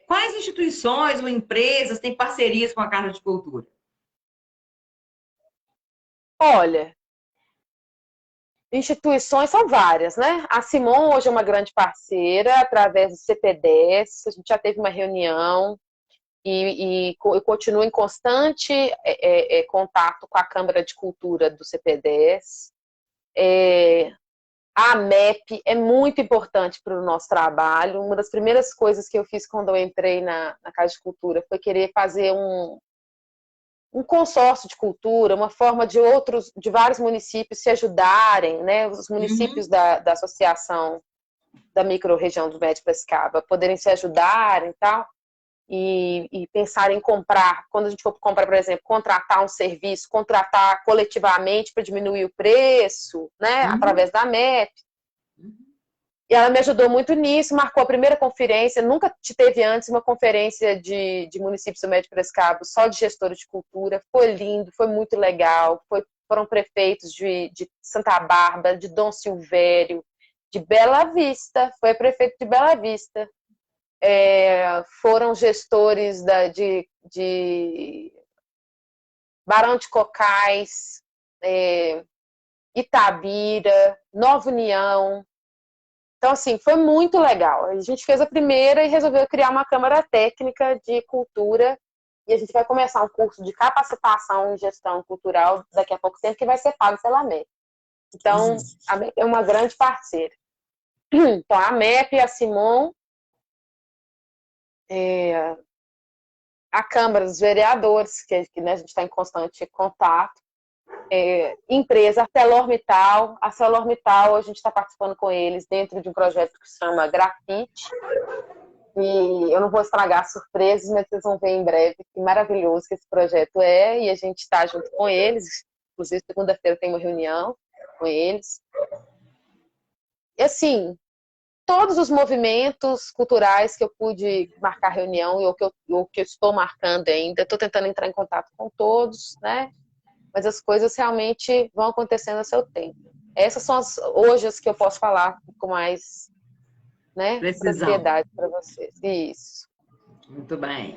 Quais instituições ou empresas têm parcerias com a Casa de Cultura? Olha, instituições são várias, né? A Simon hoje é uma grande parceira, através do CP10, a gente já teve uma reunião e eu continuo em constante contato com a Câmara de Cultura do CP10. A MEP é muito importante para o nosso trabalho. Uma das primeiras coisas que eu fiz quando eu entrei na Casa de Cultura foi querer fazer um consórcio de cultura, uma forma de vários municípios se ajudarem, né? Os municípios da associação da micro-região do Médio Piracicaba poderem se ajudarem e tal, e pensar em comprar, quando a gente for comprar, por exemplo, contratar um serviço, contratar coletivamente para diminuir o preço, né? Através da MEP. E ela me ajudou muito nisso, marcou a primeira conferência, nunca teve antes uma conferência de municípios do Médio Piracicaba só de gestores de cultura, foi lindo, foi muito legal, foram prefeitos de Santa Bárbara, de Dom Silvério, de Bela Vista, foi prefeito de Bela Vista, foram gestores de Barão de Cocais, Itabira, Nova União. Então, assim, foi muito legal. A gente fez a primeira e resolveu criar uma Câmara Técnica de Cultura e a gente vai começar um curso de capacitação em gestão cultural daqui a pouco tempo, que vai ser pago pela MEP. Então, a MEP é uma grande parceira. Então, a MEP, a Simon, a Câmara dos Vereadores, que né, a gente está em constante contato, empresa, a ArcelorMittal, a gente está participando com eles dentro de um projeto que se chama Grafite, e eu não vou estragar surpresas, mas vocês vão ver em breve que maravilhoso que esse projeto é, e a gente está junto com eles, inclusive segunda-feira tem uma reunião com eles. E assim, todos os movimentos culturais que eu pude marcar reunião, e o que eu estou marcando ainda, estou tentando entrar em contato com todos, né? Mas as coisas realmente vão acontecendo a seu tempo. Essas são hoje as que eu posso falar com mais, né, propriedade para vocês. Isso. Muito bem.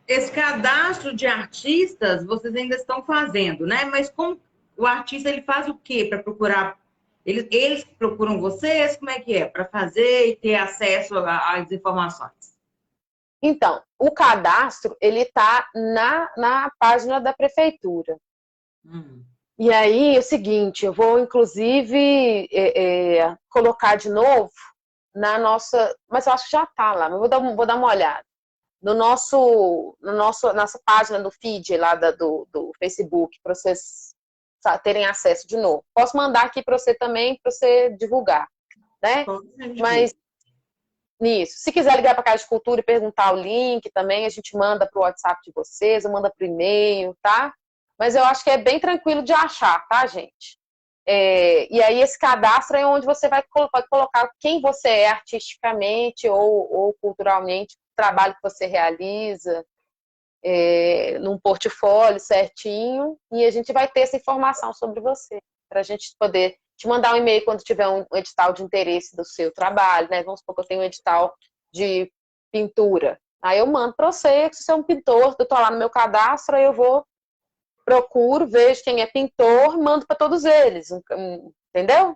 Esse cadastro de artistas vocês ainda estão fazendo, né? Mas como o artista ele faz o quê para procurar? Eles procuram vocês? Como é que é? Para fazer e ter acesso às informações? Então, o cadastro, ele está na página da prefeitura. E aí, é o seguinte, eu vou, inclusive, colocar de novo na nossa... Mas eu acho que já está lá, mas vou dar uma olhada. Nossa página do feed lá do Facebook, para vocês terem acesso de novo. Posso mandar aqui para você também, para você divulgar, né? Mas nisso. Se quiser ligar para a Casa de Cultura e perguntar o link também, a gente manda para o WhatsApp de vocês, ou manda para o e-mail, tá? Mas eu acho que é bem tranquilo de achar, tá, gente? E aí esse cadastro é onde você pode colocar quem você é artisticamente ou culturalmente, o trabalho que você realiza, num portfólio certinho, e a gente vai ter essa informação sobre você, para a gente poder te mandar um e-mail quando tiver um edital de interesse do seu trabalho, né? Vamos supor que eu tenho um edital de pintura. Aí eu mando para você, se você é um pintor, eu estou lá no meu cadastro, aí eu vou, procuro, vejo quem é pintor, mando para todos eles, entendeu?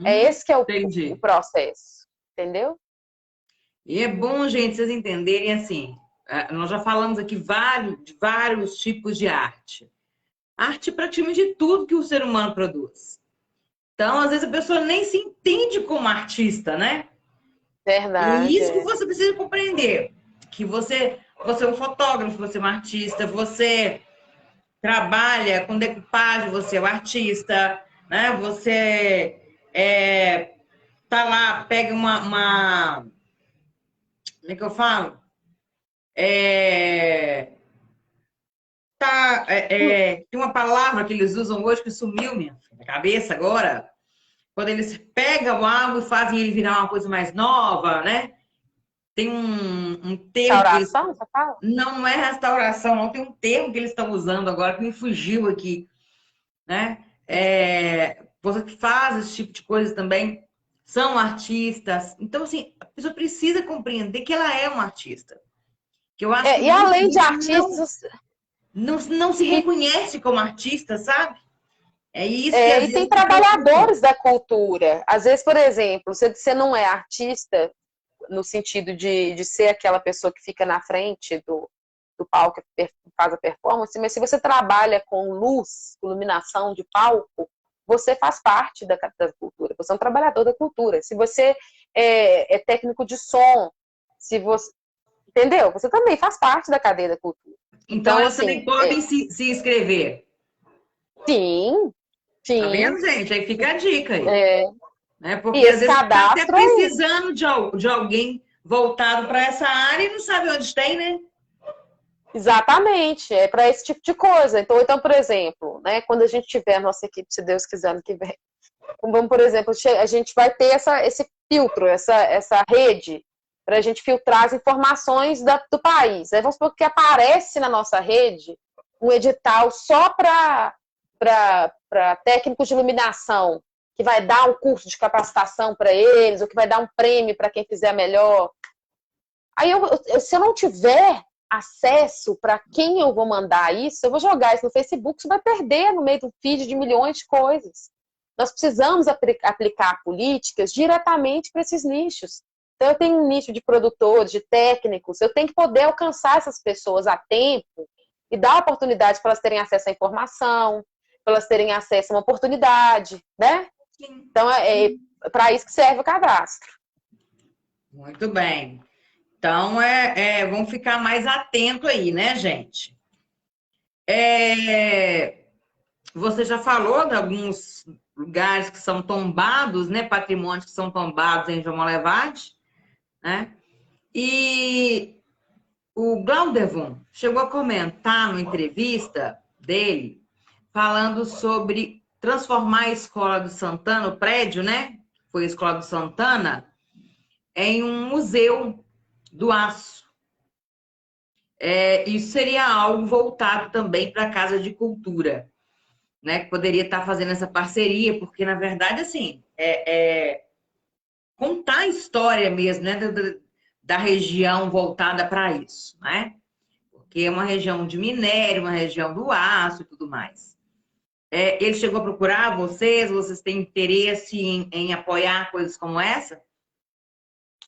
Esse que é o processo, entendeu? E é bom, gente, vocês entenderem assim, nós já falamos aqui de vários tipos de arte. Arte praticamente de tudo que o ser humano produz. Então, às vezes, a pessoa nem se entende como artista, né? Verdade. E isso que você precisa compreender. Que você é um fotógrafo, você é um artista, você trabalha com decupagem, você é um artista, né? Você tá lá, pega uma... Como é que eu falo? Tem uma palavra que eles usam hoje que sumiu minha cabeça agora. Quando eles pegam algo e fazem ele virar uma coisa mais nova, né? Tem um termo que eles... Restauração, você fala? Não é restauração, não. Tem um termo que eles estão usando agora que me fugiu aqui, né? Você que faz esse tipo de coisa também são artistas. Então, assim, a pessoa precisa compreender que ela é uma artista. Que eu acho que e além de artistas... Não se reconhece como artista, sabe? É isso que às e vezes tem trabalhadores da cultura. Às vezes, por exemplo, você não é artista no sentido de ser aquela pessoa que fica na frente do palco que faz a performance, mas se você trabalha com luz, iluminação de palco, você faz parte da cultura, você é um trabalhador da cultura. Se você é técnico de som, se você, entendeu? Você também faz parte da cadeia da cultura. Então, elas assim, também podem se inscrever. Sim, Tá sim. vendo, gente? Aí fica a dica aí. Né? E Porque às esse vezes está até cadastro precisando de alguém voltado para essa área e não sabe onde tem, né? exatamente, é para esse tipo de coisa. Então, por exemplo, né, quando a gente tiver a nossa equipe, se Deus quiser, ano que vem, vamos, por exemplo, a gente vai ter esse filtro, essa rede, para a gente filtrar as informações do país. Aí vamos supor que aparece na nossa rede um edital só para técnicos de iluminação, que vai dar um curso de capacitação para eles, ou que vai dar um prêmio para quem fizer melhor. Aí, se eu não tiver acesso para quem eu vou mandar isso, eu vou jogar isso no Facebook, você vai perder no meio do feed de milhões de coisas. Nós precisamos aplicar políticas diretamente para esses nichos. Então, eu tenho um nicho de produtores, de técnicos, eu tenho que poder alcançar essas pessoas a tempo e dar oportunidade para elas terem acesso à informação, para elas terem acesso a uma oportunidade, né? Sim. Então, é para isso que serve o cadastro. Muito bem. Então, vamos ficar mais atento aí, né, gente? Você já falou de alguns lugares que são tombados, né? Patrimônios que são tombados em João Levade, né? E o Glaudevon chegou a comentar numa entrevista dele, falando sobre transformar a Escola do Santana, o prédio, né? Foi a Escola do Santana, em um museu do aço. Isso seria algo voltado também para a Casa de Cultura, né? Que poderia estar fazendo essa parceria, porque, na verdade, assim, contar a história mesmo, né? Da região voltada para isso, né? Porque é uma região de minério, uma região do aço e tudo mais. Ele chegou a procurar vocês têm interesse em apoiar coisas como essa?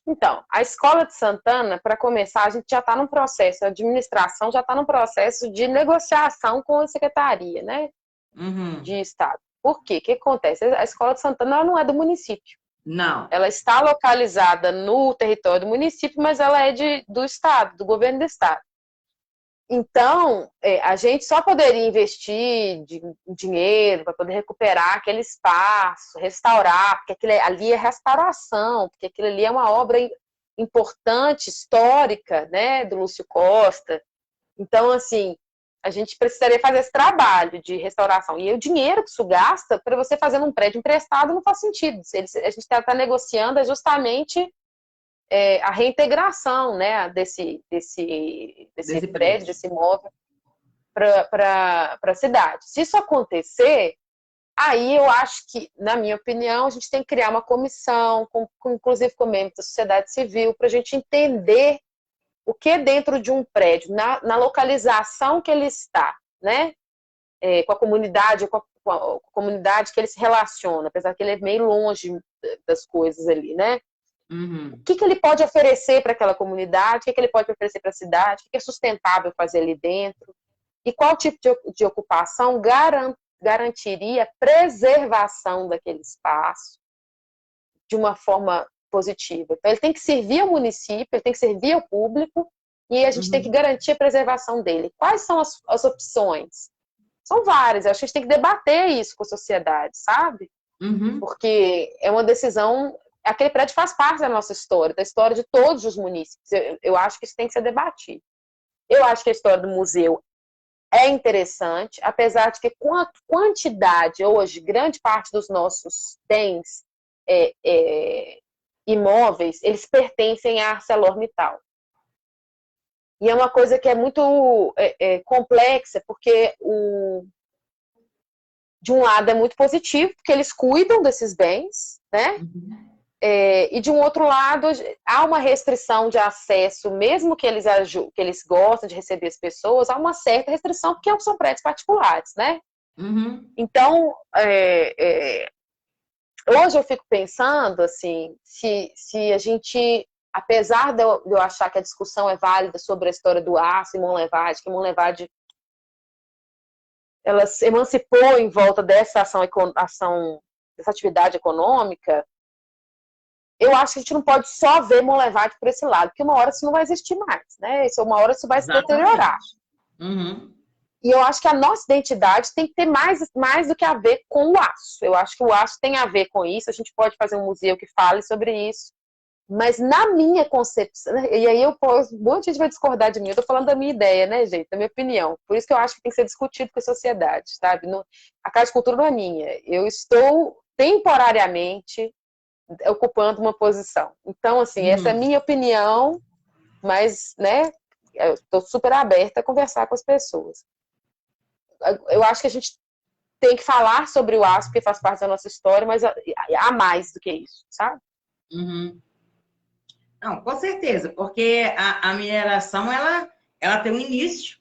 Então, a Escola de Santana, para começar, a gente já está num processo, a administração já está num processo de negociação com a Secretaria, né, de Estado. Por quê? O que acontece? A Escola de Santana não é do município. Não. Ela está localizada no território do município, mas ela é do Estado, do governo do Estado. Então, a gente só poderia investir dinheiro para poder recuperar aquele espaço, restaurar, porque aquilo ali é restauração, porque aquilo ali é uma obra importante, histórica, né, do Lúcio Costa. Então, assim, a gente precisaria fazer esse trabalho de restauração. E o dinheiro que isso gasta para você fazer num prédio emprestado não faz sentido. A gente está negociando justamente a reintegração, né, desse prédio, desse imóvel para a cidade. Se isso acontecer, aí eu acho que, na minha opinião, a gente tem que criar uma comissão, inclusive com membros da sociedade civil, para a gente entender o que dentro de um prédio, na localização que ele está, né, com a comunidade, com a comunidade que ele se relaciona, apesar que ele é meio longe das coisas ali, né? Uhum. O que ele pode oferecer para aquela comunidade, o que ele pode oferecer para a cidade, o que é sustentável fazer ali dentro, e qual tipo de ocupação garantiria a preservação daquele espaço de uma forma positiva. Então, ele tem que servir ao município, ele tem que servir ao público, e a gente tem que garantir a preservação dele. Quais são as opções? São várias, eu acho que a gente tem que debater isso com a sociedade, sabe? Uhum. Porque é uma decisão. Aquele prédio faz parte da nossa história, da história de todos os munícipes. Eu acho que isso tem que ser debatido. Eu acho que a história do museu é interessante, apesar de que com a quantidade, hoje, grande parte dos nossos bens imóveis, eles pertencem à ArcelorMittal. E é uma coisa que é muito complexa, porque de um lado é muito positivo, porque eles cuidam desses bens, né? Uhum. E de um outro lado, há uma restrição de acesso, mesmo que eles gostem de receber as pessoas, há uma certa restrição, porque são prédios particulares, né? Uhum. Então, hoje eu fico pensando, assim, se a gente apesar de eu achar que a discussão é válida sobre a história do aço e Monlevade, que Monlevade ela se emancipou em volta dessa dessa atividade econômica, eu acho que a gente não pode só ver Monlevade por esse lado, porque uma hora isso não vai existir mais, né? Uma hora isso vai se deteriorar. Uhum. E eu acho que a nossa identidade tem que ter mais do que a ver com o aço. Eu acho que o aço tem a ver com isso, a gente pode fazer um museu que fale sobre isso, mas na minha concepção, e aí um monte de gente vai discordar de mim, eu tô falando da minha ideia, né, gente, da minha opinião. Por isso que eu acho que tem que ser discutido com a sociedade, sabe? A Casa de Cultura não é minha. Eu estou temporariamente ocupando uma posição. Então, assim, essa é a minha opinião, mas, né, eu estou super aberta a conversar com as pessoas. Eu acho que a gente tem que falar sobre o aço, porque faz parte da nossa história, mas há mais do que isso, sabe? Uhum. Não, com certeza, porque a mineração, ela tem um início,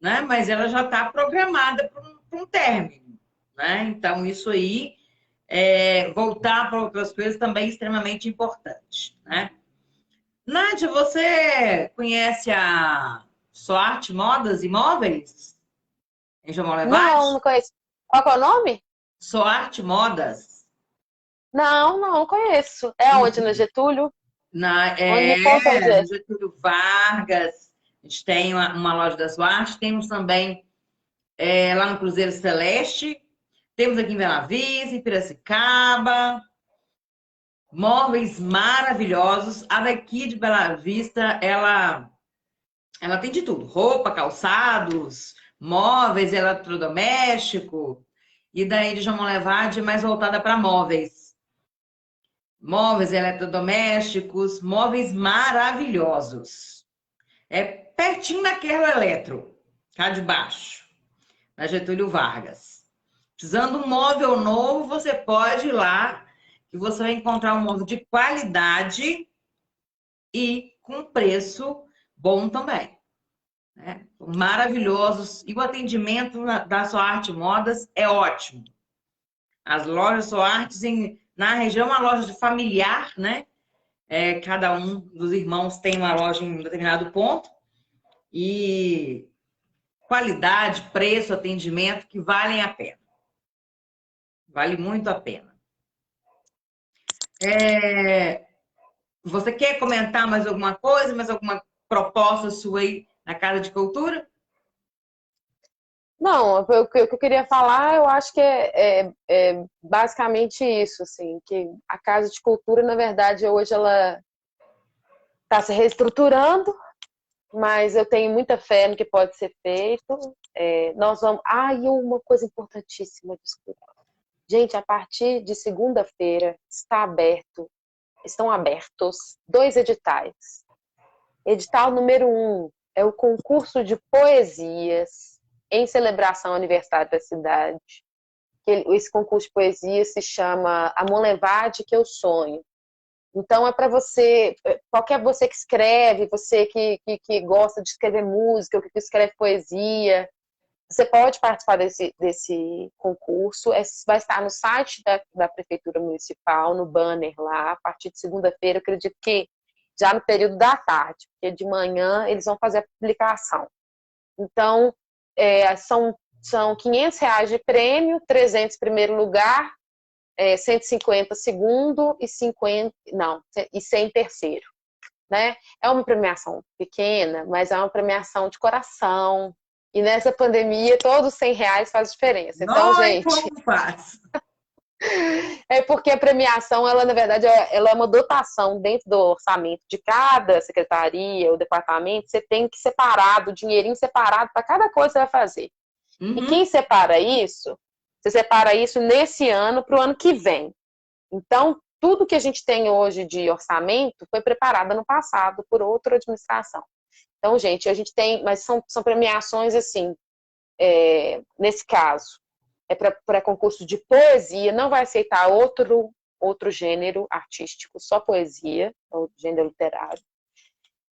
né? Mas ela já está programada para um término, né? Então, isso aí, voltar para outras coisas também é extremamente importante, né? Nádia, você conhece a Soarte Modas e Móveis em João Não, Levade? não conheço. Qual que é o nome? Soarte Modas. Não conheço. É onde, na Getúlio? Onde me conta onde é? No Getúlio Vargas, a gente tem uma loja da Soarte, temos também lá no Cruzeiro Celeste, temos aqui em Bela Vista, em Piracicaba, móveis maravilhosos. A daqui de Bela Vista, ela tem de tudo: roupa, calçados, móveis, eletrodoméstico. E daí de João Levade, mais voltada para móveis. Móveis, eletrodomésticos, móveis maravilhosos. É pertinho daquela Eletro, cá de baixo, na Getúlio Vargas. Precisando de um móvel novo, você pode ir lá, que você vai encontrar um móvel de qualidade e com preço bom também. Né? Maravilhosos. E o atendimento da Soarte Modas é ótimo. As lojas Soartes, na região, uma loja de familiar, né? Cada um dos irmãos tem uma loja em um determinado ponto. E qualidade, preço, atendimento que valem a pena. Vale muito a pena. Você quer comentar mais alguma coisa, mais alguma proposta sua aí na Casa de Cultura? Não, o que eu queria falar, eu acho que é basicamente isso, assim, que a Casa de Cultura, na verdade, hoje ela está se reestruturando, mas eu tenho muita fé no que pode ser feito. Nós vamos. E uma coisa importantíssima, desculpa. Gente, a partir de segunda-feira estão abertos 2 editais. Edital número 1 é o concurso de poesias em celebração ao aniversário da cidade. Esse concurso de poesia se chama A Monlevade que eu sonho. Então é para você, qualquer você que escreve, você que gosta de escrever música, ou que escreve poesia, você pode participar desse concurso. Vai estar no site da Prefeitura Municipal, no banner lá, a partir de segunda-feira, eu acredito que já no período da tarde, porque de manhã eles vão fazer a publicação. Então, são R$ 500 de prêmio, 300 primeiro lugar, 150 segundo e 100 terceiro. Né? É uma premiação pequena, mas é uma premiação de coração. E nessa pandemia, todos R$ 100 faz diferença. Então, gente, Como faz? é porque a premiação, ela na verdade, ela é uma dotação dentro do orçamento de cada secretaria ou departamento. Você tem que separar, o dinheirinho separado para cada coisa que você vai fazer. E quem separa isso, você separa isso nesse ano para o ano que vem. Então, tudo que a gente tem hoje de orçamento foi preparado ano passado por outra administração. Então, gente, a gente tem, mas são premiações assim, nesse caso, para concurso de poesia, não vai aceitar outro gênero artístico, só poesia, ou gênero literário.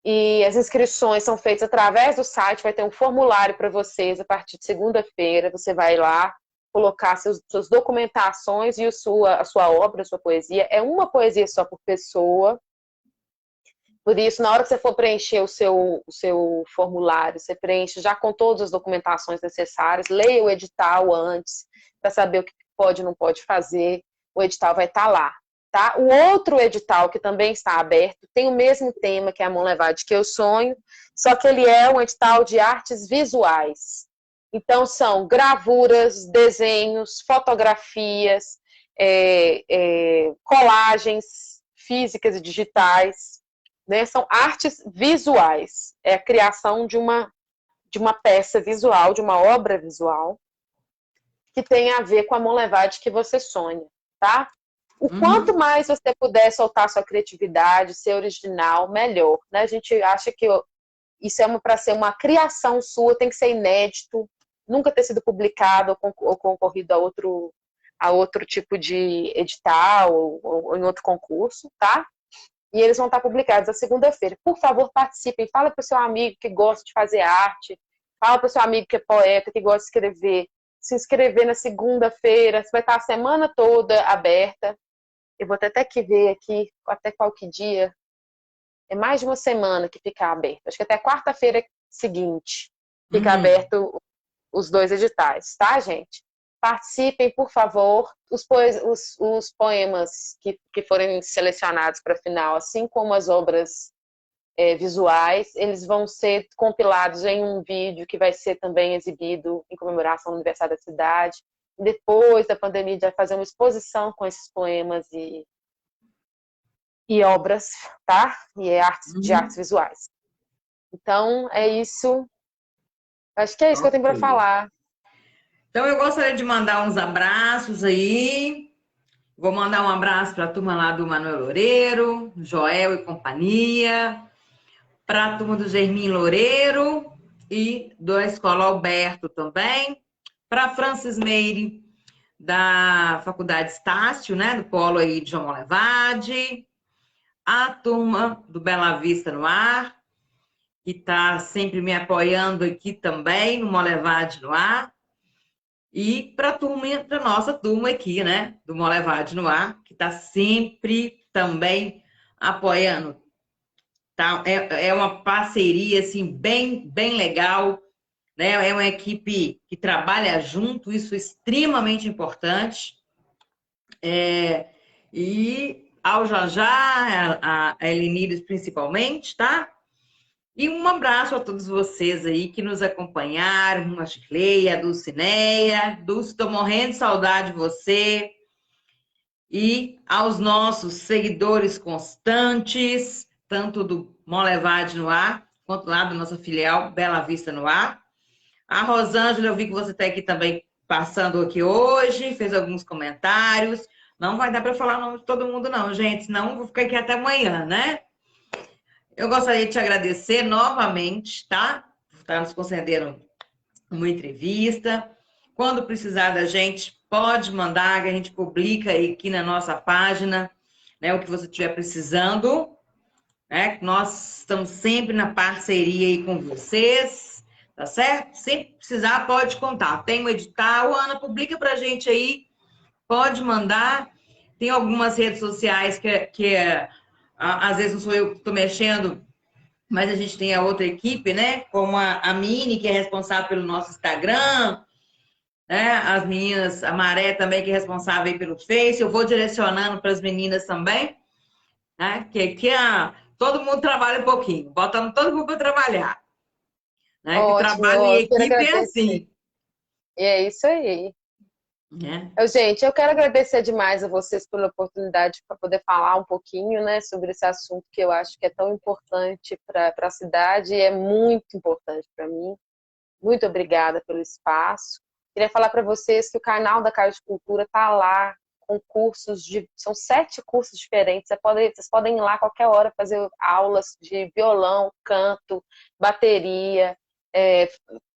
E as inscrições são feitas através do site, vai ter um formulário para vocês a partir de segunda-feira, você vai lá colocar suas documentações e a sua obra, a sua poesia. É uma poesia só por pessoa. Por isso, na hora que você for preencher o seu formulário, você preenche já com todas as documentações necessárias, leia o edital antes, para saber o que pode e não pode fazer. O edital vai estar lá. Tá? O outro edital, que também está aberto, tem o mesmo tema que é a Mão Levade que eu sonho, só que ele é um edital de artes visuais. Então, são gravuras, desenhos, fotografias, colagens físicas e digitais, né? São artes visuais. É a criação de uma peça visual, de uma obra visual, que tem a ver com a Mão Levade que você sonha, tá? O quanto mais você puder soltar sua criatividade, ser original, melhor, né? A gente acha que isso é para ser uma criação sua, tem que ser inédito, nunca ter sido publicado ou concorrido a outro tipo de edital ou em outro concurso, tá? E eles vão estar publicados na segunda-feira. Por favor, participem. Fala para o seu amigo que gosta de fazer arte. Fala para o seu amigo que é poeta, que gosta de escrever. Se inscrever na segunda-feira. Vai estar a semana toda aberta. Eu vou até que ver aqui até qual que dia. É mais de uma semana que fica aberto. Acho que até quarta-feira seguinte fica aberto os 2 editais, tá, gente? Participem, por favor. Os poemas que forem selecionados para a final, assim como as obras visuais, eles vão ser compilados em um vídeo que vai ser também exibido em comemoração do aniversário da cidade. Depois da pandemia, a gente vai fazer uma exposição com esses poemas e obras, tá? E de artes visuais. Então, é isso. Acho que é isso que eu tenho para falar. Então, eu gostaria de mandar uns abraços aí. Vou mandar um abraço para a turma lá do Manuel Loureiro, Joel e companhia, para a turma do Germin Loureiro e da Escola Alberto também, para a Francis Meire, da Faculdade Estácio, né, do Polo aí de João Molevade, a turma do Bela Vista no Ar, que está sempre me apoiando aqui também, no Molevade no Ar, e para a nossa turma aqui, né, do Molevade no Ar, que está sempre também apoiando. Tá? É uma parceria assim, bem legal, né? É uma equipe que trabalha junto, isso é extremamente importante. E ao Jajá, a Elenires principalmente, tá? E um abraço a todos vocês aí que nos acompanharam, a Shirley, a Dulcineia. Dulce, estou morrendo de saudade de você. E aos nossos seguidores constantes, tanto do Molevade no Ar, quanto lá da nossa filial Bela Vista no Ar. A Rosângela, eu vi que você está aqui também passando aqui hoje, fez alguns comentários. Não vai dar para falar o nome de todo mundo não, gente, senão eu vou ficar aqui até amanhã, né? Eu gostaria de te agradecer novamente, tá? Por estar nos concedendo uma entrevista. Quando precisar da gente, pode mandar, que a gente publica aqui na nossa página, né, o que você estiver precisando. Né? Nós estamos sempre na parceria aí com vocês, tá certo? Sempre precisar, pode contar. Tem um edital, Ana, publica pra gente aí, pode mandar. Tem algumas redes sociais que às vezes não sou eu que estou mexendo, mas a gente tem a outra equipe, né? Como a Mini, que é responsável pelo nosso Instagram, né? As meninas, a Maré também, que é responsável pelo Face. Eu vou direcionando para as meninas também, né? Que aqui todo mundo trabalha um pouquinho, botando todo mundo para trabalhar. Né? Que Ótimo, trabalho em eu quero equipe é agradecer. assim. E é isso aí. Né? Gente, eu quero agradecer demais a vocês pela oportunidade para poder falar um pouquinho, né, sobre esse assunto que eu acho que é tão importante para a cidade e é muito importante para mim. Muito obrigada pelo espaço. Queria falar para vocês que o canal da Casa de Cultura está lá com cursos são 7 cursos diferentes. Vocês podem ir lá a qualquer hora fazer aulas de violão, canto, bateria,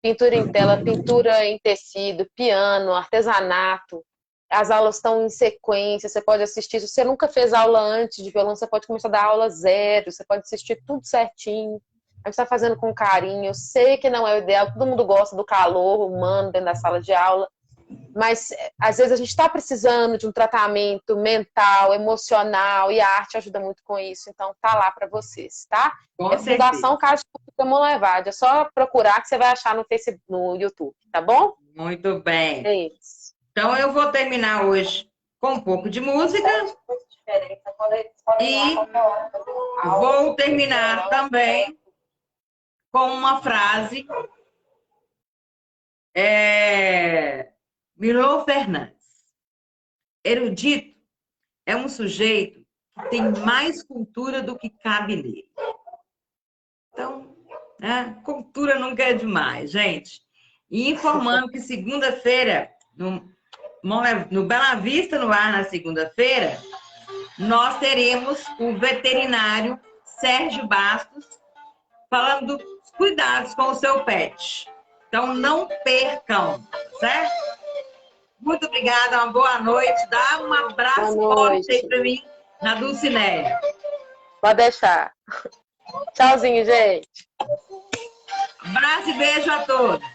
pintura em tela, pintura em tecido, piano, artesanato. As aulas estão em sequência, você pode assistir. Se você nunca fez aula antes de violão, você pode começar a dar aula zero, você pode assistir tudo certinho. A gente está fazendo com carinho. Eu sei que não é o ideal, todo mundo gosta do calor humano dentro da sala de aula, Mas às vezes a gente está precisando de um tratamento mental, emocional, e a arte ajuda muito com isso. Então tá lá para vocês, tá? Com É Fundação certeza. Caixa Econômica Monlevade. É só procurar que você vai achar no Facebook, no YouTube, tá bom? Muito bem. É isso. Então eu vou terminar hoje com um pouco de música e vou terminar também com uma frase Milor Fernandes. Erudito é um sujeito que tem mais cultura do que cabe nele. Então, né, cultura nunca é demais, gente. E informando que segunda-feira, no Bela Vista no ar, na segunda-feira, nós teremos o veterinário Sérgio Bastos falando dos cuidados com o seu pet. Então, não percam, certo? Muito obrigada, uma boa noite. Dá um abraço forte aí para mim, na Dulcinéia. Pode deixar. Tchauzinho, gente. Abraço e beijo a todos.